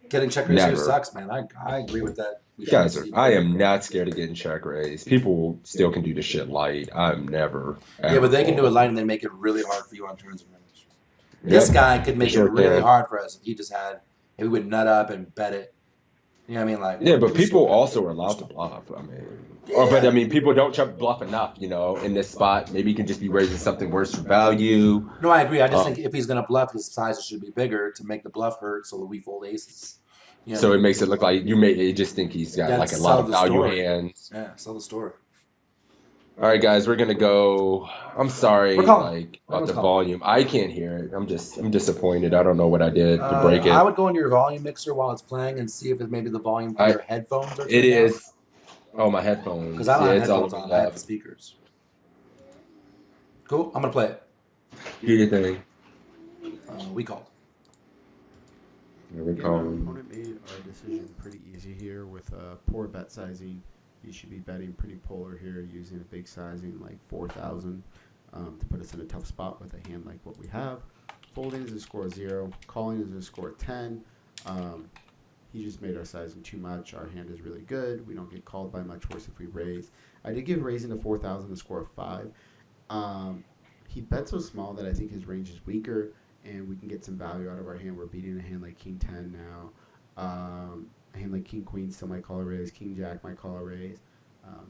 Getting check raise here sucks, man. I agree with that. I am not scared of getting check raise. People still can do this shit light. I'm never. Yeah, but they can do it light and then make it really hard for you on turns and runners. This guy could make it really hard for us if he just had, if we would nut up and bet it. You know what I mean? Like, yeah, but people also are allowed to bluff. I mean, but I mean, people don't bluff enough, you know, in this spot. Maybe he can just be raising something worse for value. No, I agree. I just think if he's going to bluff, his sizes should be bigger to make the bluff hurt so that we fold aces. You know so it makes it look like you just think he's got like a lot of value hands. Yeah, sell the store. All right, guys, we're gonna go. I'm sorry, like about the volume. I can't hear it. I'm disappointed. I don't know what I did to break it. I would go into your volume mixer while it's playing and see if it's maybe the volume for your headphones. Or it is. Oh, my headphones. Because I don't have headphones on. I have the speakers. Cool. I'm gonna play it. Do your thing. We called. Here we Our opponent made our decision pretty easy here with poor bet sizing. You should be betting pretty polar here, using a big sizing like 4,000 to put us in a tough spot with a hand like what we have. Folding is a score of 0. Calling is a score of 10. He just made our sizing too much. Our hand is really good. We don't get called by much worse if we raise. I did give raising to 4,000 a score of 5. He bet so small that I think his range is weaker, and we can get some value out of our hand. We're beating a hand like King 10 now. A hand like King Queen still might call a raise. King Jack might call a raise.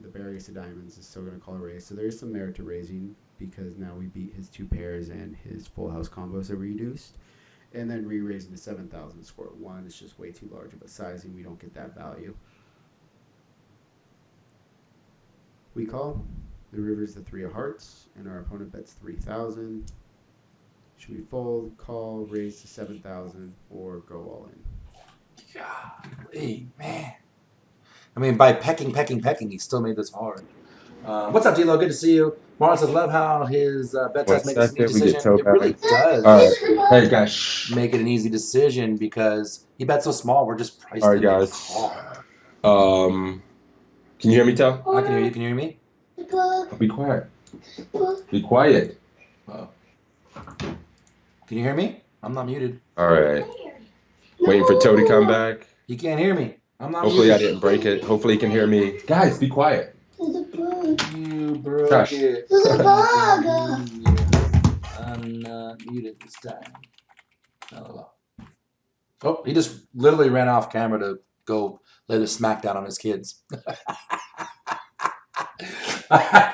The bare ace of diamonds is still going to call a raise. So there is some merit to raising because now we beat his 2 pairs and his full house combos are reduced. And then re-raising to 7,000 score at 1 is just way too large of a sizing. We don't get that value. We call. The river's the 3 of hearts, and our opponent bets 3,000. Should we fold, call, raise to 7,000, or go all in? Golly, man. I mean, by pecking, he still made this hard. What's up, D-Lo? Good to see you. Marlon says, love how his bet size makes an easy decision. It really does. All right. Hey, guys. Make it an easy decision because he bet so small. We're just priced in guys. Can you hear me, Tal? I can hear you. Can you hear me? Be quiet. Be quiet. Can you hear me? I'm not muted. All right. Waiting for Toe to come back. He can't hear me. I'm not Hopefully muted. I didn't break it. Hopefully he can hear me. Guys, be quiet. You broke Gosh. it. I'm not muted this time. LOL. Oh, he just literally ran off camera to go lay the smackdown on his kids.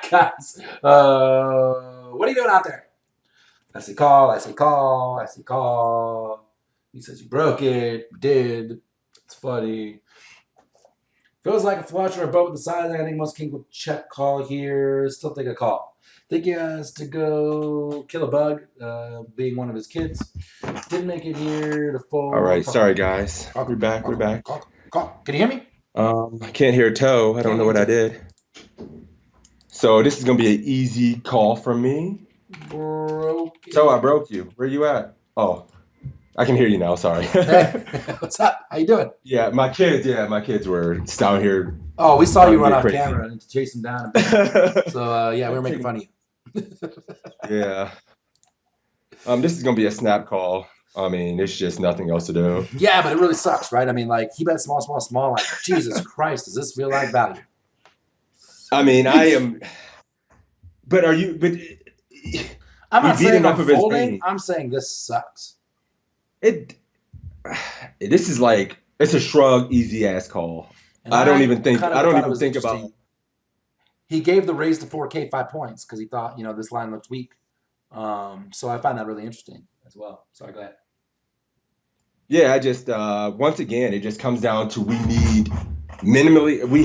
Guys, what are you doing out there? I say call, I say call, I say call. He says you broke it, you did. It's funny. Feels like a flush or a boat with the size. I think most king will check call here. Still take a call. Think he has to go kill a bug, being one of his kids. Didn't make it here to fold. All right, Call, sorry guys. call, We're back. call, We're back. call. Can you hear me? I can't hear toe. I don't know what I did. So this is gonna be an easy call from me. Broke. So I broke you. Where you at? Oh, I can hear you now. Sorry. Hey, what's up? How you doing? Yeah, my kids were down here. Oh, we saw you run off crazy. camera and to chase him down. So yeah, we were making fun of you. Yeah. This is gonna be a snap call. I mean, there's just nothing else to do. Yeah, but it really sucks, right? I mean, like he bet small. Like Jesus Christ, is this real life value? I mean, I am. But are you? But I'm not saying enough I'm of his folding. vein. I'm saying this sucks. This is like it's a shrug, easy ass call. And I don't even think about. He gave the raise to 4K 5 points because he thought this line looked weak. So I find that really interesting as well. Sorry, go ahead. Yeah, I just once again it just comes down to we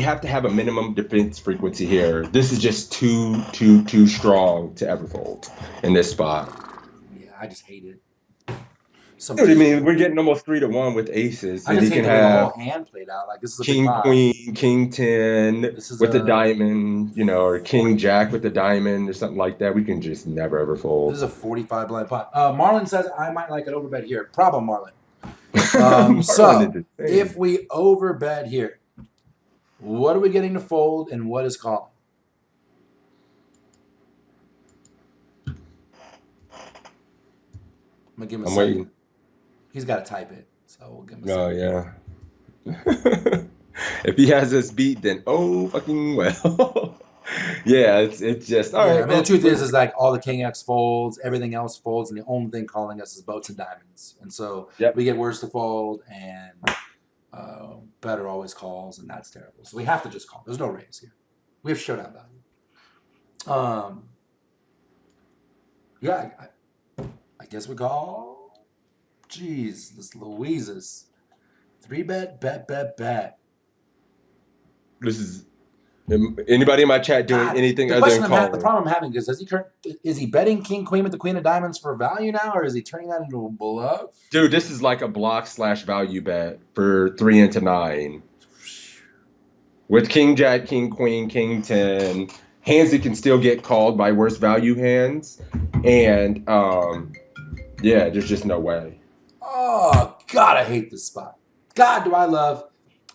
have to have a minimum defense frequency here. This is just too strong to ever fold in this spot. Yeah, I just hate it. What do you mean? We're getting almost 3-1 with aces, and he can have the whole hand played out. Like this is a king, queen, king 10 with the diamond, or king jack with the diamond or something like that. We can just never ever fold. This is a 45 blind pot. Marlon says I might like an overbet here. Problem, Marlon. So if we overbet here, what are we getting to fold and what is calling? I'm gonna give him a second. Waiting. He's got to type it, so we'll give him a second. Yeah. If he has us beat, then fucking well. Yeah, it's just all right. I mean, the truth is like all the king X folds, everything else folds, and the only thing calling us is boats and diamonds, and so we get worse to fold, and better always calls, and that's terrible. So we have to just call. There's no raise here. We have showdown value. Yeah, I guess we call. Jeez, this Louise's 3-bet, bet. This is anybody in my chat doing anything other than calling. The problem I'm having is he betting king queen with the queen of diamonds for value now, or is he turning that into a bluff? Dude, this is like a block / value bet for 3 into 9 with king jack, king queen, king 10 hands that can still get called by worse value hands, and yeah, there's just no way. Oh God, I hate this spot. God, do I love.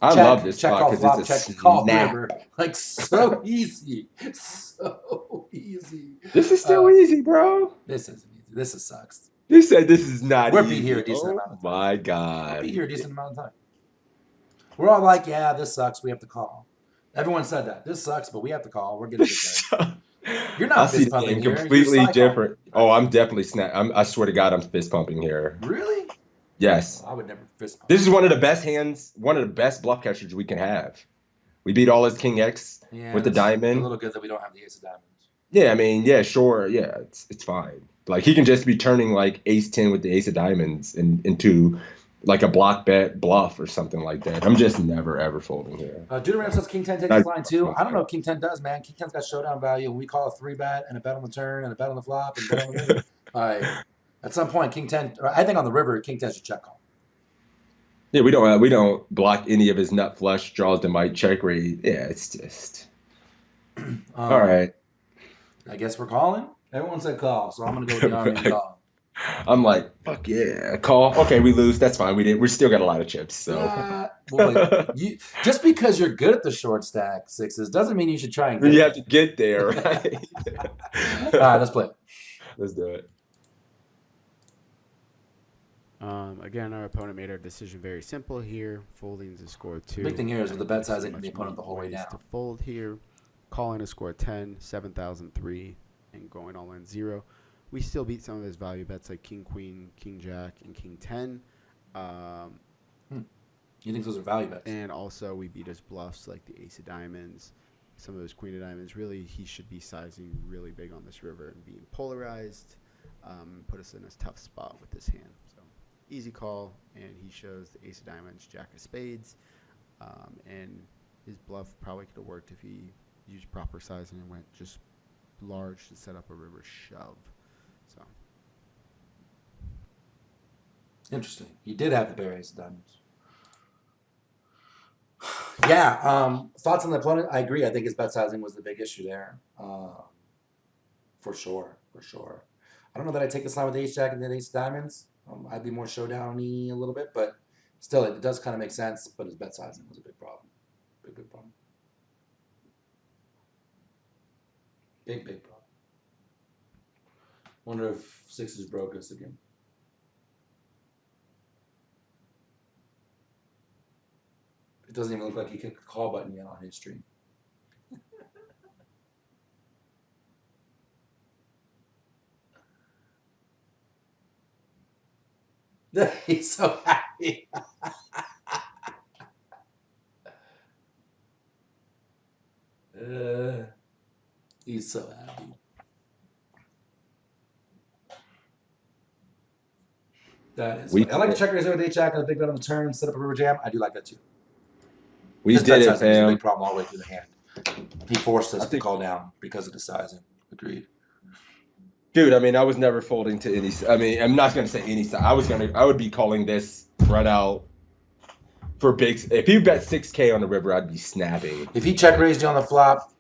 I love this spot because it's a snap. River. Like so easy, so easy. This is still easy, bro. This isn't easy. This sucks. You said this is not We're easy. beat here a decent amount of time. My God. We're beat here a decent amount of time. We're all like, yeah, this sucks. We have to call. Everyone said that. This sucks, but we have to call. We're getting it. You're not fist pumping here. Completely different. Oh, I'm definitely I swear to God, I'm fist pumping here. Really? Yes. I would never fist pump. This is one of the best hands, one of the best bluff catchers we can have. We beat all his king X with the diamond. A little good that we don't have the ace of diamonds. Yeah, I mean, yeah, sure, yeah, it's fine. Like he can just be turning like ace 10 with the ace of diamonds into like a block bet bluff or something like that. I'm just never ever folding here. Deuteronomy says king 10 takes this line too. I don't know what king 10 does, man. King 10's got showdown value. We call a 3-bet and a bet on the turn and a bet on the flop and a bet on the river. All right. At some point, king 10. I think on the river, king 10 should check call. Yeah, we don't block any of his nut flush draws that might check raise. Yeah, it's just all right. I guess we're calling. Everyone said call, so I'm gonna go with the army and call. I'm like, fuck yeah, call. Okay, we lose. That's fine. We still got a lot of chips. So just because you're good at the short stack sixes doesn't mean you should try and. You have to get there, right? All right, let's play. Let's do it. Again, our opponent made our decision very simple here. Folding to score 2. The big thing here is with the bet sizing the opponent the whole way down. To fold here, calling to score 10, 7,003, and going all in 0. We still beat some of his value bets like king queen, king jack, and king 10. You think those are value bets? And also, we beat his bluffs like the ace of diamonds, some of his queen of diamonds. Really, he should be sizing really big on this river and being polarized, put us in a tough spot with this hand. So easy call, and he shows the ace of diamonds, jack of spades, and his bluff probably could have worked if he used proper sizing and went just large to set up a river shove. So Interesting. You did have the bare ace of diamonds. Yeah. Thoughts on the opponent? I agree. I think his bet sizing was the big issue there. For sure. I don't know that I'd take this line with ace jack and then ace of diamonds. I'd be more showdown-y a little bit, but still, it does kind of make sense. But his bet sizing was a big problem. Big problem. Big problem. Wonder if sixes broke us again. It doesn't even look like he clicked the call button yet on his stream. He's so happy. He's so happy. That is funny. I like the check raise with ace jack and a big bet on the turn, set up a river jam. I do like that too. We did it, was a fam. big problem all the way through the hand. He forced us to call down because of the sizing. Agreed. Dude, I mean, I was never folding to any. I mean, I'm not gonna say any side. I would be calling this run out for big. If you bet 6K on the river, I'd be snapping. If he check raised you on the flop,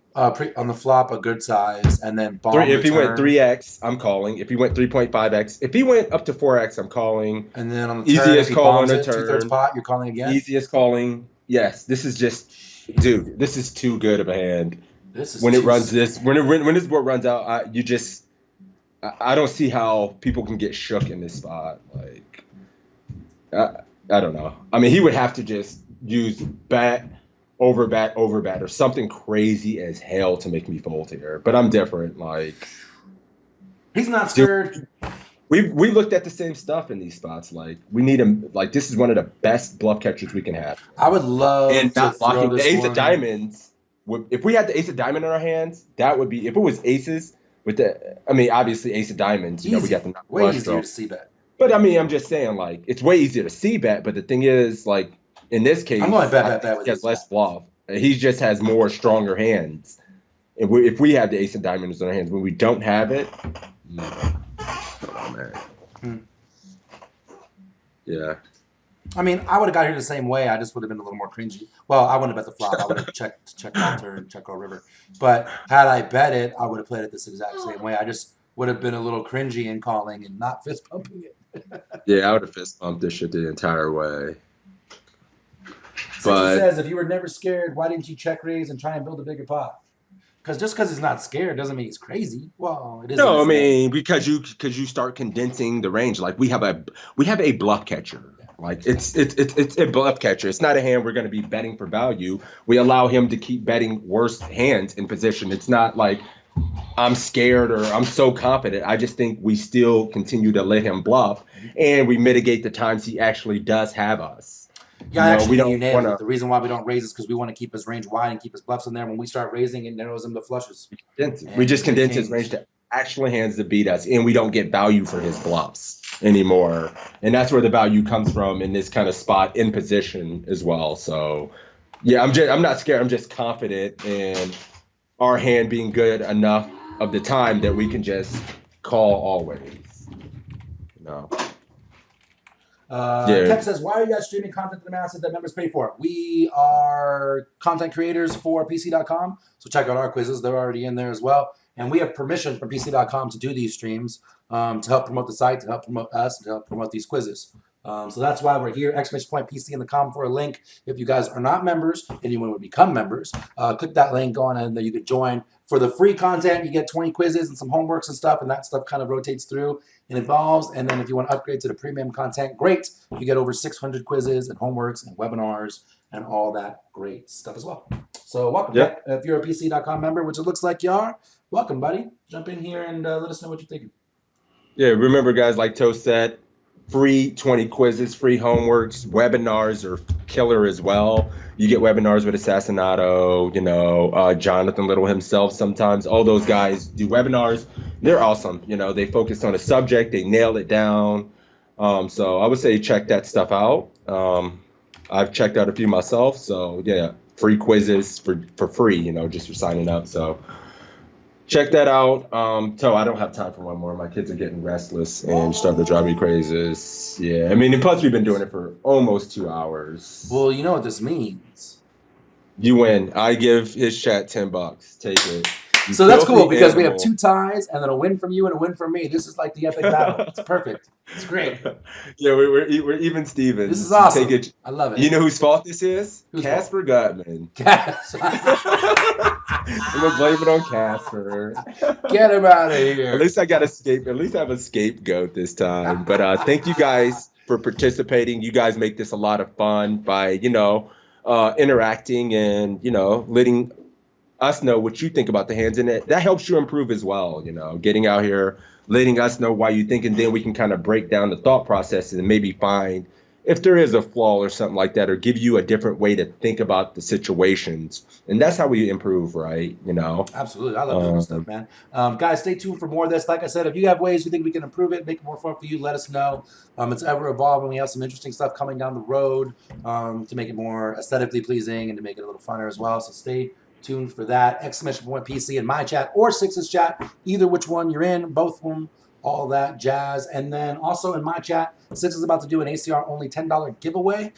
a good size, and then bomb If he went 3x, I'm calling. If he went 3.5x, if he went up to 4x, I'm calling. And then on the turn, Easiest if he call bombs on the it, turn. 2/3 pot, you're calling again. Easiest calling. Yes, this is just, dude. This is too good of a hand. This is when it too runs sick. this. When this board runs out, I don't see how people can get shook in this spot. Like, I don't know. I mean, he would have to just use bat, or something crazy as hell to make me fold here. But I'm different. Like, He's not scared. We looked at the same stuff in these spots. Like, we need him. Like, this is one of the best bluff catchers we can have. I would love And to not throw blocking this the ace one. of diamonds. If we had the ace of diamond in our hands, that would be. If it was aces with the, I mean, obviously ace of diamonds. You know, we got the way flush easier draw. to see bet. But I mean, I'm just saying, like, it's way easier to see bet. But the thing is, like, in this case, I'm going bet I think with he has ace less jack. bluff. He just has more stronger hands. If we have the ace of diamonds in our hands, when we don't have it, hold on, man. Yeah. I mean, I would have got here the same way. I just would have been a little more cringy. Well, I wouldn't have bet the flop. I would have checked all turn, check all river. But had I bet it, I would have played it this exact same way. I just would have been a little cringy in calling and not fist pumping it. Yeah, I would have fist pumped this shit the entire way. But says, if you were never scared, why didn't you check raise and try and build a bigger pot? Because just because he's not scared doesn't mean he's crazy. Well, it is. No, I mean because you start condensing the range. Like we have a bluff catcher. Like it's a bluff catcher. It's not a hand we're going to be betting for value. We allow him to keep betting worse hands in position. It's not like I'm scared or I'm so confident. I just think we still continue to let him bluff, and we mitigate the times he actually does have us. Yeah, actually, you nailed wanna, it. The reason why we don't raise is because we want to keep his range wide and keep his bluffs in there. When we start raising, it narrows him to flushes. We just condense his range to actual hands that beat us, and we don't get value for his bluffs anymore. And that's where the value comes from in this kind of spot in position as well. So, yeah, I'm not scared. I'm just confident in our hand being good enough of the time that we can just call always. No. Kev says, why are you guys streaming content to the masses that members pay for? We are content creators for PC.com, so check out our quizzes. They're already in there as well. And we have permission from PC.com to do these streams to help promote the site, to help promote us, to help promote these quizzes. So that's why we're here. !PC in the com for a link. If you guys are not members and you want to become members, click that link, go on, and then you can join. For the free content, you get 20 quizzes and some homeworks and stuff, and that stuff kind of rotates through and evolves. And then if you want to upgrade to the premium content, great. You get over 600 quizzes and homeworks and webinars and all that great stuff as well. So welcome. Yep. If you're a PC.com member, which it looks like you are, welcome, buddy. Jump in here and let us know what you're thinking. Yeah, remember, guys, like Toe said, free 20 quizzes, free homeworks, webinars are killer as well. You get webinars with Assassinato, Jonathan Little himself sometimes. All those guys do webinars. They're awesome. They focus on a subject, they nail it down. So I would say check that stuff out. I've checked out a few myself. So yeah, free quizzes for free, just for signing up. So check that out. So I don't have time for one more. My kids are getting restless and starting to drive me crazy. Yeah, I mean, and plus we've been doing it for almost 2 hours. Well, you know what this means. You win. I give his chat $10. Take it. So that's cool because we have 2 ties and then a win from you and a win from me. This is like the epic battle. It's perfect. It's great. Yeah, we're even Stevens. This is awesome. Take it. I love it. You know whose fault this is? Whose Casper Gutman. I'm gonna blame it on Casper. Get him out of here. At least I got At least I have a scapegoat this time. But thank you guys for participating. You guys make this a lot of fun by interacting and letting us know what you think about the hands, and that helps you improve as well. Getting out here, letting us know why you think, and then we can kind of break down the thought process and maybe find if there is a flaw or something like that, or give you a different way to think about the situations. And that's how we improve, right? Absolutely. I love doing this stuff, man. Guys, stay tuned for more of this. Like I said, if you have ways you think we can improve it, make it more fun for you, let us know. It's ever evolving. We have some interesting stuff coming down the road to make it more aesthetically pleasing and to make it a little funner as well. So stay tuned for that. !PC in my chat or Sixes chat, either which one you're in, both of them, all that jazz. And then also in my chat, Six is about to do an ACR only $10 giveaway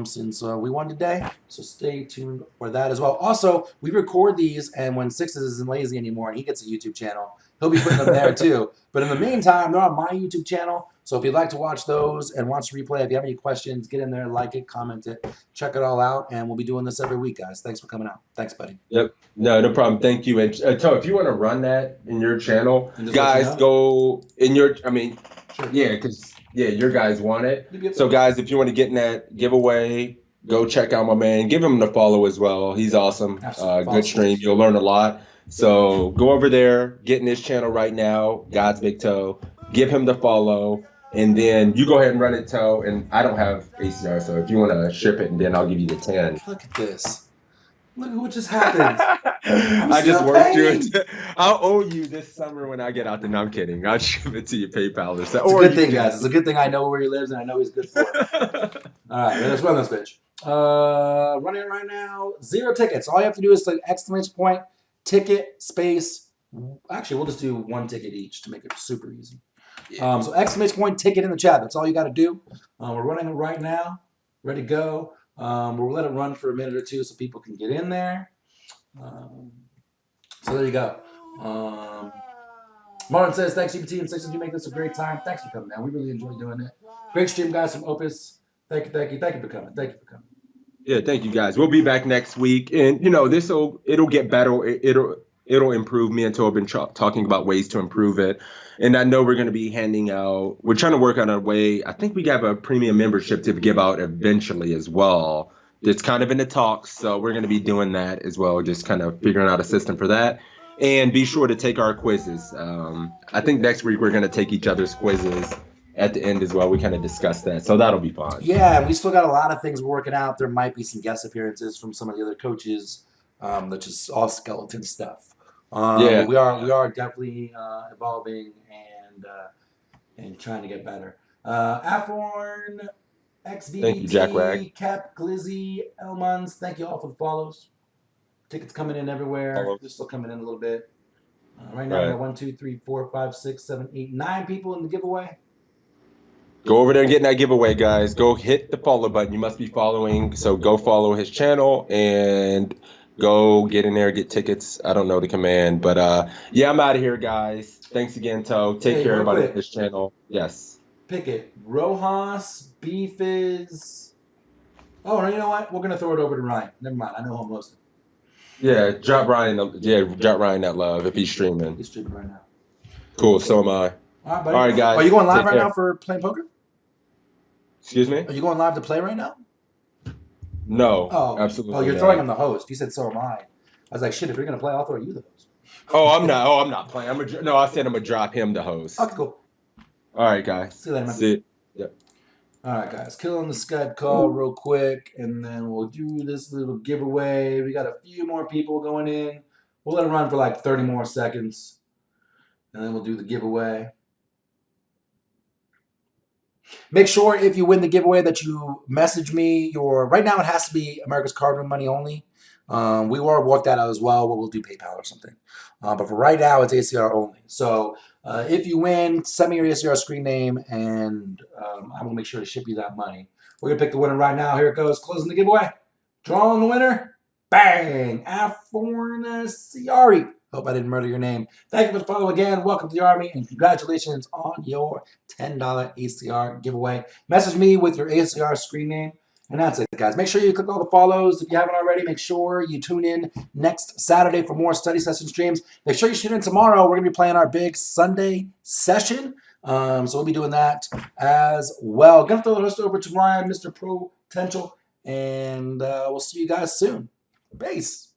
since we won today. So stay tuned for that as well. Also, we record these, and when Sixes isn't lazy anymore and he gets a YouTube channel, he'll be putting them there too. But in the meantime, they're on my YouTube channel. So if you'd like to watch those and watch the replay, if you have any questions, get in there, like it, comment it, check it all out. And we'll be doing this every week, guys. Thanks for coming out. Thanks, buddy. Yep. No problem. Thank you. And Toe, if you want to run that in your channel, guys, go in your, Sure. Yeah, because your guys want it. So guys, if you want to get in that giveaway, go check out my man. Give him the follow as well. He's awesome. Good stream. You'll learn a lot. So go over there, get in his channel right now, GodsBigToe. Give him the follow, and then you go ahead and run it, Toe. And I don't have ACR, so if you want to ship it, and then I'll give you the 10. Look at this. Look at what just happened. I just worked through it. I'll owe you this summer when I get out there. No, I'm kidding. I'll ship it to your PayPal or something. It's a good thing, guys. It's a good thing I know where he lives and I know he's good for it. All right, let's run this bitch. Running it right now. 0 tickets. All you have to do is like exclamation point, ticket, space. Actually, we'll just do 1 ticket each to make it super easy. Yeah. So exclamation point, ticket in the chat. That's all you got to do. We're running it right now. Ready to go. We'll let it run for a minute or two so people can get in there. So there you go. Martin says, thanks, GPT and Sixes. You make this a great time. Thanks for coming, man. We really enjoy doing it. Great stream, guys, from Opus. Thank you for coming. Thank you for coming. Yeah, thank you, guys. We'll be back next week. And, it'll get better. It'll improve. Me and Toe have been talking about ways to improve it. And I know we're going to be we're trying to work on a way. I think we have a premium membership to give out eventually as well. It's kind of in the talks. So we're going to be doing that as well. Just kind of figuring out a system for that. And be sure to take our quizzes. I think next week we're going to take each other's quizzes at the end as well. We kind of discussed that. So that'll be fun. Yeah, we still got a lot of things we're working out. There might be some guest appearances from some of the other coaches. That's just all skeleton stuff. Yeah, we are definitely evolving and trying to get better. Afforn, XVBT, thank you, Jack Rag, Cap, Glizzy, Elmans, thank you all for the follows. Tickets coming in everywhere. They're still coming in a little bit. Right now, we got 1, 2, 3, 4, 5, 6, 7, 8, 9 people in the giveaway. Go over there and get in that giveaway, guys. Go hit the follow button. You must be following, so go follow his channel and go get in there, get tickets. I don't know the command, but yeah, I'm out of here, guys. Thanks again, Toe. Take care, everybody, at this channel. Yes. Pick it. Rojas, Beefiz. Oh, no, you know what? We're going to throw it over to Ryan. Never mind. I know who I'm hosting. Yeah, drop Ryan that love if he's streaming. He's streaming right now. Cool, so am I. All right, buddy. All right, guys. Are you going live right now for playing poker? Excuse me? Are you going live to play right now? No, absolutely. Oh, you're throwing him the host. You said so am I. I was like, shit, if you're going to play, I'll throw you the host. I'm not playing. I said I'm going to drop him the host. Okay, cool. All right, guys. See you later, man. See you. Yep. All right, guys. Killing the Scud call real quick, and then we'll do this little giveaway. We got a few more people going in. We'll let it run for like 30 more seconds, and then we'll do the giveaway. Make sure if you win the giveaway that you message me your. Right now, it has to be America's Card Room money only. We will work that out as well, but we'll do PayPal or something. But for right now, it's ACR only. So if you win, send me your ACR screen name, and I will make sure to ship you that money. We're going to pick the winner right now. Here it goes. Closing the giveaway. Drawing the winner. Bang! Afornaciari. Hope I didn't murder your name. Thank you for the follow again. Welcome to the Army, and congratulations on your $10 ACR giveaway. Message me with your ACR screen name. And that's it, guys. Make sure you click all the follows. If you haven't already, make sure you tune in next Saturday for more study session streams. Make sure you tune in tomorrow. We're going to be playing our big Sunday session. So we'll be doing that as well. Going to throw the host over to Ryan, Mr. Potential, and we'll see you guys soon. Peace.